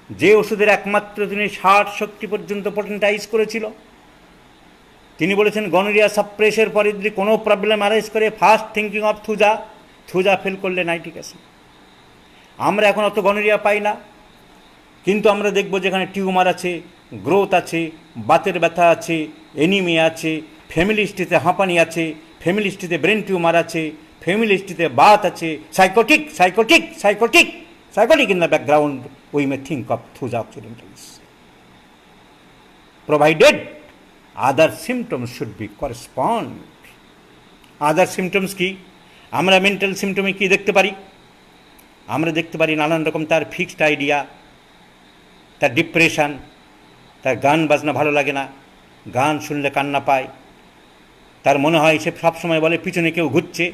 যে ওষুধের একমাত্র তিনি 60 শক্তি পর্যন্ত পটেন্টাইজ করেছিল। তিনি বলেছেন গনোরিয়া সাপ্রেসের পরে যদি কোনো প্রবলেম অ্যারাইজ করে, first thinking of Thuja, Thuja fail করলে নাইট্রিক অ্যাসিড। আমরা এখন অত গনোরিয়া পাই না, কিন্তু আমরা দেখব যেখানে টিউমার আছে, গ্রোথ আছে, বাতের ব্যথা আছে, এনিমিয়া আছে, ফ্যামিলি হিস্ট্রিতে হাঁপানি আছে, ফ্যামিলি হিস্ট্রিতে ব্রেন টিউমার আছে, ফ্যামিলি হিস্ট্রিতে বাত আছে, sycotic, sycotic, sycotic, sycotic in the background, we may think of thuja occidentalis, provided other symptoms should be correspond. Other symptoms কি? আমরা মেন্টাল সিমটমে কি দেখতে পারি? আমরা দেখতে পারি নানান রকম তার ফিক্সড আইডিয়া, তার ডিপ্রেশন, তার গান বাজনা ভালো লাগে না, গান শুনলে কান্না পায়, তার মনে হয় সে সবসময় বলে পিছনে কেউ ঘুরছে,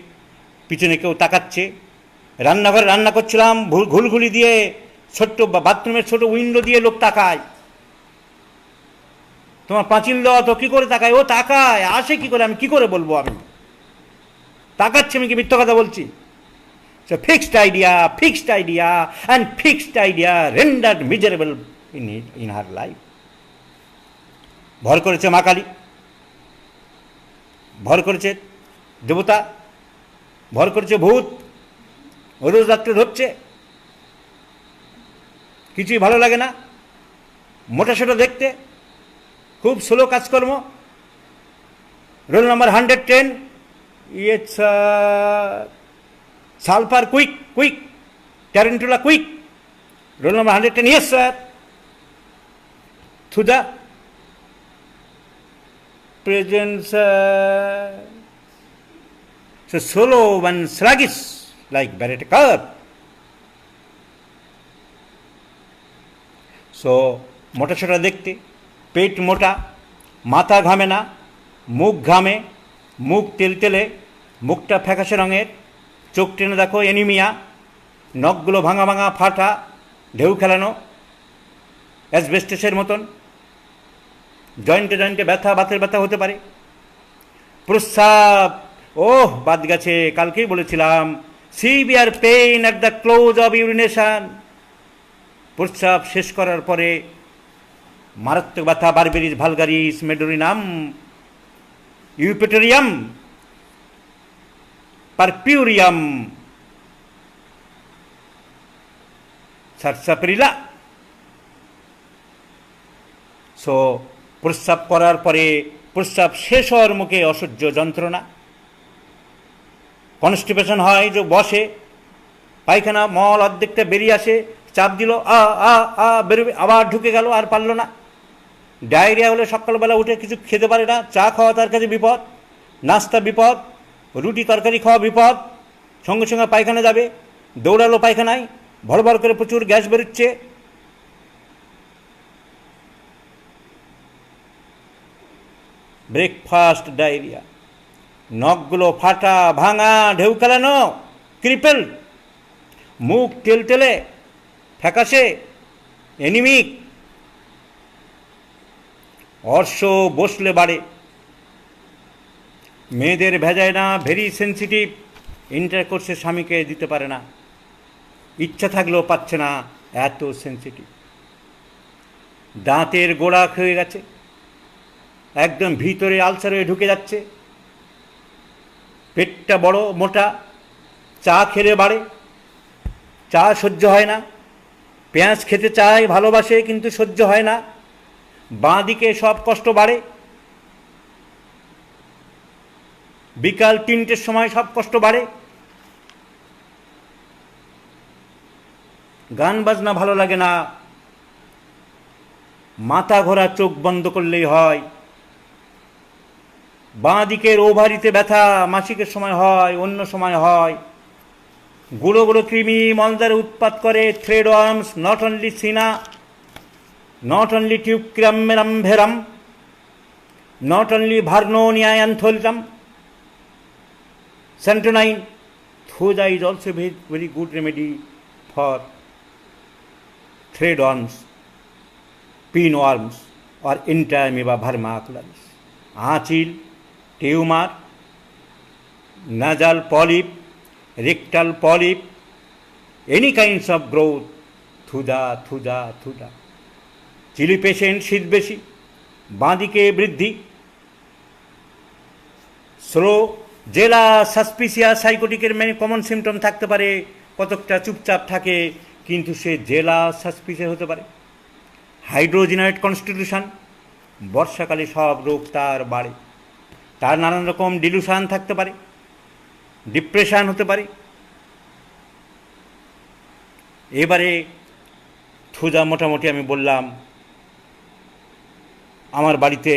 পিছনে কেউ তাকাচ্ছে। রান্নাঘরে রান্না করছিলাম, ঘুলঘুলি দিয়ে ছোট্ট বাথরুমের ছোট উইন্ডো দিয়ে লোক তাকায়, তোমার পাঁচিল দেওয়া তো কী করে তাকায়, ও তাকায়, আসে কী করে, আমি কী করে বলবো, আমি তাকাচ্ছি, আমি কি মিথ্য কথা বলছি? So fixed idea and fixed idea rendered miserable in her life. ভর করেছে মা কালী, ভর করেছে দেবতা, ভর করেছে ভূত, রোজ রাত্রে ধরছে, কিছুই ভালো লাগে না, মোটা সোটা দেখতে, খুব স্লো কাজকর্ম। Roll number 110, it's sulfur quick, tarantula quick. Roll number 110, yes sir. Thuja, present sir. So slow and sluggish like Barrett curve. So মোটা সোটা দেখতে, পেট মোটা, মাথা ঘামে না, মুখ ঘামে, মুখ তেলতেলে, মুখটা ফ্যাকাশে রঙের, চোখ টেনে দেখো অ্যানিমিয়া, নখগুলো ভাঙা ভাঙা ফাটা, ঢেউ খেলানো, অ্যাসবেস্টাসের মতন, জয়েন্টে জয়েন্টে ব্যথা, বাতের ব্যথা হতে পারে। প্রস্রাব, ওহ বাদ গেছে, কালকেই বলেছিলাম, severe pain at the close of urination. প্রস্রাব শেষ করার পরে মারাত্মক ব্যথা, berberis vulgaris, medorrhinum, eupatorium, purpureum, sarsaparilla. So প্রস্রাব করার পরে প্রস্রাব শেষ হওয়ার মুখে অসহ্য যন্ত্রণা, কনস্টিপেশন হয়, যে বসে, পায়খানা মল অর্ধেকটা বেরিয়ে আসে, চাপ দিল, বেরোবে, আবার ঢুকে গেল, আর পারল না। ডায়রিয়া হলে সকালবেলা উঠে কিছু খেতে পারে না, চা খাওয়া তার কাছে বিপদ, নাস্তা বিপদ, রুটি তরকারি খাওয়া বিপদ, সঙ্গে সঙ্গে পায়খানা যাবে, দৌড়ালো পায়খানায়, ভর ভর করে প্রচুর গ্যাস বেরোচ্ছে। ব্রেকফাস্ট ডায়রিয়া, নখগুলো ফাটা ভাঙা, ঢেউ খেলানো, ক্রিপেল, মুখ টেলটেলে ফ্যাকাশে, অ্যানিমিক, অর্শ বসলে বাড়ে। মেয়েদের ভেজায় ভেরি সেন্সিটিভ, ইন্টারকোর্সে স্বামীকে দিতে পারে না, ইচ্ছা থাকলেও পাচ্ছে না, এত সেন্সিটিভ। দাঁতের গোড়া হয়ে গেছে, একদম ভিতরে আলসার হয়ে ঢুকে যাচ্ছে। পেটটা বড় মোটা, চা খেলে বাড়ে, চা সহ্য হয় না, পেঁয়াজ খেতে চায়, ভালোবাসে, কিন্তু সহ্য হয় না। বাঁ দিকে সব কষ্ট বাড়ে, বিকাল 3টের সময় সব কষ্ট বাড়ে। গান বাজনা ভালো লাগে না, মাথা ঘোরা, চোখ বন্ধ করলেই হয়। বাঁ দিকের ওভারিতে ব্যথা, মাসিকের সময় হয়, অন্য সময় হয়। গুঁড়ো গুঁড়ো কৃমি মলদ্বারে উৎপাত করে, thread worms, not only cina, not only tuberculosis, not only Vernonia antholitum, Santonine, Thuja is also very, very good remedy for threadworms, pinworms, or Entamoeba vermicularis. Achil, tumor, nasal polyp, rectal polyp, any kinds of growth, thuja. Chilli patient, শীত বেশি, বাঁদিকে বৃদ্ধি, slow, জেলা, সাসপিসিয়া, সাইকোটিকের common symptom থাকতে পারে, কতকটা চুপচাপ থাকে, কিন্তু সে জেলা সাসপিসিয়া হতে পারে। হাইড্রোজিনাইট কনস্টিটিউশন, বর্ষাকালে সব রোগ তার বাড়ে, তার নানান রকম ডিলুশন থাকতে পারে, ডিপ্রেশন হতে পারে। এবারে থুজা মোটামুটি আমি বললাম। আমার বাড়িতে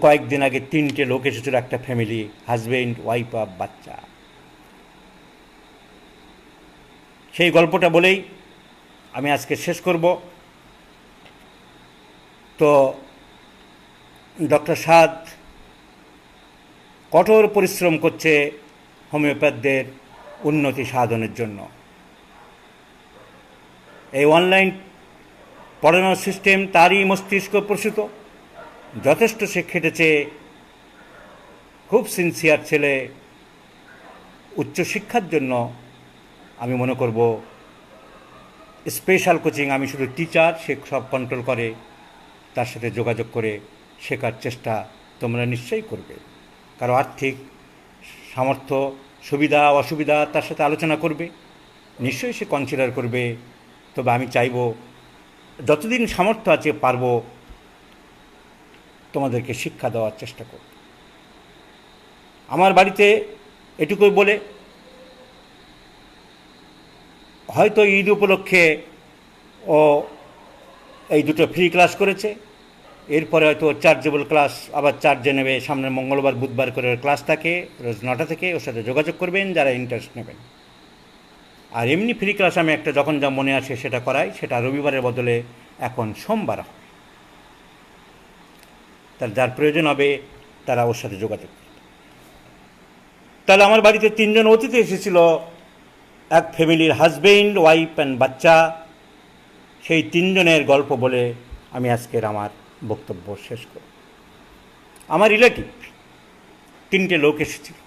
কয়েকদিন আগে 3টে লোক এসেছিল, একটা ফ্যামিলি, হাজব্যান্ড, ওয়াইফ আর বাচ্চা। সেই গল্পটা বলেই আমি আজকে শেষ করব। তো ডক্টর সাদ কঠোর পরিশ্রম করছে হোমিওপ্যাথদের উন্নতি সাধনের জন্য। এই অনলাইন পড়ানোর সিস্টেম তারই মস্তিষ্ক প্রসূত, যথেষ্ট সে খেটেছে, খুব সিনসিয়ার ছেলে। উচ্চশিক্ষার জন্য আমি মনে করব স্পেশাল কোচিং, আমি শুধু টিচার, সে সব কন্ট্রোল করে, তার সাথে যোগাযোগ করে শেখার চেষ্টা তোমরা নিশ্চয়ই করবে। কারো আর্থিক সামর্থ্য, সুবিধা অসুবিধা তার সাথে আলোচনা করবে, নিশ্চয়ই সে কনসিডার করবে। তবে আমি চাইব যতদিন সামর্থ্য আছে পারব তোমাদেরকে শিক্ষা দেওয়ার চেষ্টা করব। আমার বাড়িতে এটুকুই বলে, হয়তো ঈদ উপলক্ষে ও এই দুটো ফ্রি ক্লাস করেছে, এরপরে হয়তো চার্জেবল ক্লাস আবার চার্জে নেবে। সামনের মঙ্গলবার বুধবার করে ক্লাস থাকে, রোজ 9টা থেকে। ওর সাথে যোগাযোগ করবেন যারা ইন্টারেস্ট নেবেন। আর এমনি ফ্রি ক্লাস আমি একটা যখন যা মনে আসে সেটা করাই, সেটা রবিবারের বদলে এখন সোমবার হবে। তার যার প্রয়োজন হবে তারা ওর সাথে যোগাযোগ করবে। তাহলে আমার বাড়িতে 3 জন অতিথি এসেছিল, এক ফ্যামিলির হাজবেন্ড, ওয়াইফ অ্যান্ড বাচ্চা। সেই 3 জনের গল্প বলে আমি আজকের আমার বক্তব্য শেষ করব। আমার রিলেটিভ 3টে লোক এসেছিল।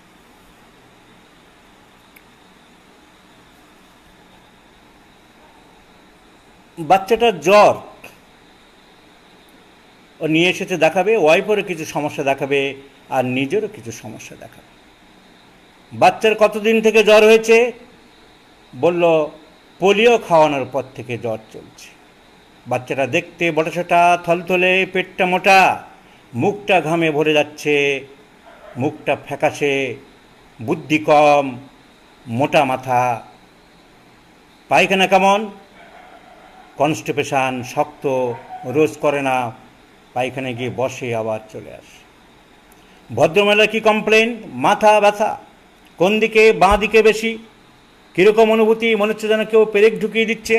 বাচ্চাটার জ্বর, ও নিয়ে এসেছে দেখাবে, ওয়াইফেরও কিছু সমস্যা দেখাবে আর নিজেরও কিছু সমস্যা দেখাবে। বাচ্চার কতদিন থেকে জ্বর হয়েছে? বলল পোলিও খাওয়ানোর পর থেকে জ্বর চলছে। বাচ্চাটা দেখতে বটাসটা, থলথলে, পেটটা মোটা, মুখটা ঘামে ভরে যাচ্ছে, মুখটা ফ্যাকাশে, বুদ্ধি কম, মোটা মাথা। পায়খানা কেমন? কনস্টিপেশন, শক্ত, রোজ করে না, পায়খানায় গিয়ে বসে আবার চলে আসে। ভদ্রমহিলা কি কমপ্লেন? মাথা ব্যথা। কোন দিকে? বাঁ দিকে বেশি। কীরকম অনুভূতি? মনে হচ্ছে যেন কেউ পেরেক ঢুকিয়ে দিচ্ছে।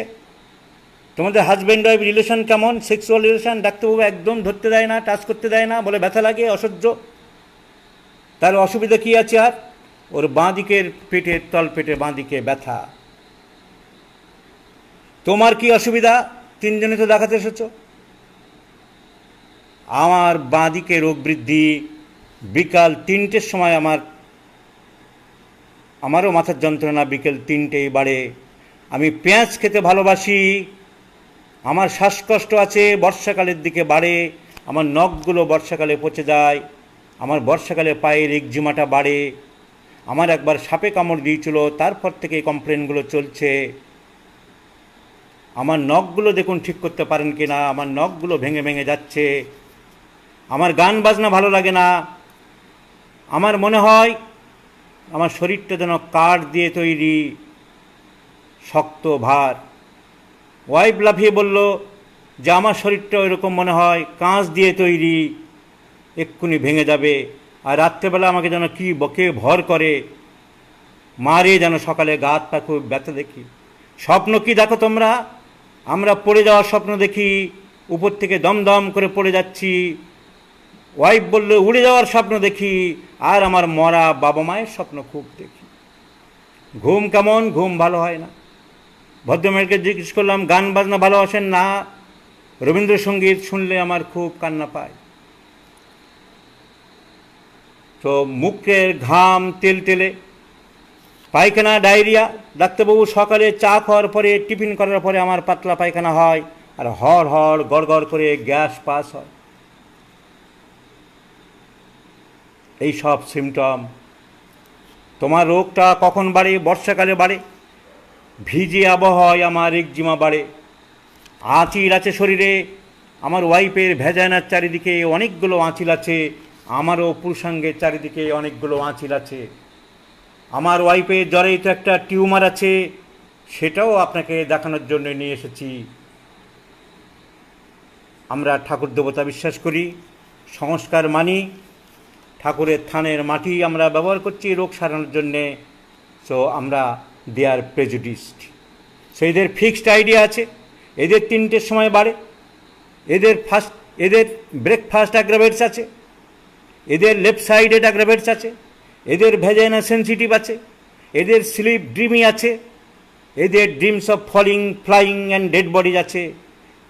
তোমাদের হাজব্যান্ড ওয়াইফ রিলেশন কেমন? Sexual relation? ডাক্তারবাবু একদম ধরতে দেয় না, টাচ করতে দেয় না, বলে ব্যথা লাগে, অসহ্য। তার অসুবিধা কী আছে? আর ওর বাঁ দিকের পেটের তল পেটে বাঁ দিকে ব্যথা। তোমার কি অসুবিধা? 3 জনে তো দেখাতে এসেছো। আমার বাঁ দিকে রোগ বৃদ্ধি। বিকাল 3টের সময় আমারও মাথার যন্ত্রণা বিকেল 3টেই বাড়ে। আমি পেঁয়াজ খেতে ভালোবাসি। আমার শ্বাসকষ্ট আছে, বর্ষাকালের দিকে বাড়ে। আমার নখগুলো বর্ষাকালে পচে যায়। আমার বর্ষাকালে পায়ের একজিমাটা বাড়ে। আমার একবার সাপে কামড় দিয়েছিল, তারপর থেকে এই কমপ্লেনগুলো চলছে। আমার নখগুলো দেখুন ঠিক করতে পারেন কি না, আমার নখগুলো ভেঙে ভেঙে যাচ্ছে। আমার গান বাজনা ভালো লাগে না। আমার মনে হয় আমার শরীরটা যেন কাঠ দিয়ে তৈরি, শক্ত, ভার। ওয়াইফ লাফিয়ে বলল যে আমার শরীরটা এরকম মনে হয় কাঁচ দিয়ে তৈরি, এক্ষুনি ভেঙে যাবে। আর রাত্রেবেলা আমাকে যেন কি বকে ভর করে, মারে যেন সকালে গা হাত পা খুব ব্যথা দেখি। স্বপ্ন কি দেখো তোমরা? আমরা পড়ে যাওয়ার স্বপ্ন দেখি, উপর থেকে দমদম করে পড়ে যাচ্ছি। ওয়াইফ বলল উড়ে যাওয়ার স্বপ্ন দেখি, আর আমার মরা বাবা মায়ের স্বপ্ন খুব দেখি। ঘুম কেমন? ঘুম ভালো হয় না। ভদ্রমেলকে জিজ্ঞেস করলাম গান বাজনা ভালোবাসেন? না, রবীন্দ্রসঙ্গীত শুনলে আমার খুব কান্না পায়। তো মুখের ঘাম তেলতেলে, পায়খানা, ডায়রিয়া। ডাক্তারবাবু সকালে চা খাওয়ার পরে, টিফিন করার পরে আমার পাতলা পায়খানা হয়, আর হড় হড় গড় গড় করে গ্যাস পাস হয়। এই সব সিমটম। তোমার রোগটা কখন বাড়ে? বর্ষাকালে বাড়ে। ভিজে আবহাওয়ায় আমার একজিমা বাড়ে। আঁচিল আছে শরীরে। আমার ওয়াইফের ভেজানার চারিদিকে অনেকগুলো আঁচিল আছে, আমারও পুরুষাঙ্গের চারিদিকে অনেকগুলো আঁচিল আছে। আমার ওয়াইফের জ্বরে তো একটা টিউমার আছে, সেটাও আপনাকে দেখানোর জন্য নিয়ে এসেছি। আমরা ঠাকুর দেবতা বিশ্বাস করি, সংস্কার মানি। ঠাকুরের থানের মাটি আমরা ব্যবহার করছি রোগ সারানোর জন্যে। সো আমরা দে আর প্রেজুডিসড। সো এদের ফিক্সড আইডিয়া আছে। এদের 3টের সময় বাড়ে। এদের ব্রেকফাস্ট অ্যাগ্রাভেটস আছে। এদের লেফট সাইডেড অ্যাগ্রাভেটস আছে। এদের ভেজাইনা সেন্সিটিভ আছে। এদের স্লিপ ড্রিমি আছে। এদের dreams of falling, flying and dead bodies আছে।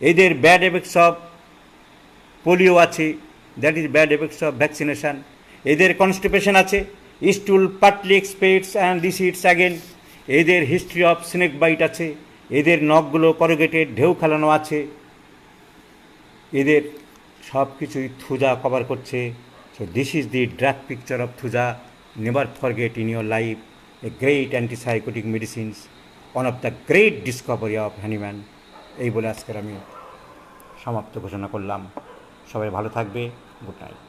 এদের ব্যাড এফেক্টস অফ পোলিও আছে, that is bad effects of vaccination. এদের কনস্টিপেশন আছে, stool partly expels and recedes again. এদের হিস্ট্রি অফ স্নেক বাইট আছে। এদের নখগুলো করগেটেড, ঢেউ খেলানো আছে। এদের সব কিছুই থুজা কভার করছে। So this is the drug picture of Thuja. Never forget in your life a great antipsychotic medicines, one of the great Discovery of Hahnemann. এই বলে আজকের আমি সমাপ্ত ঘোষণা করলাম। সবাই ভালো থাকবে। Good night.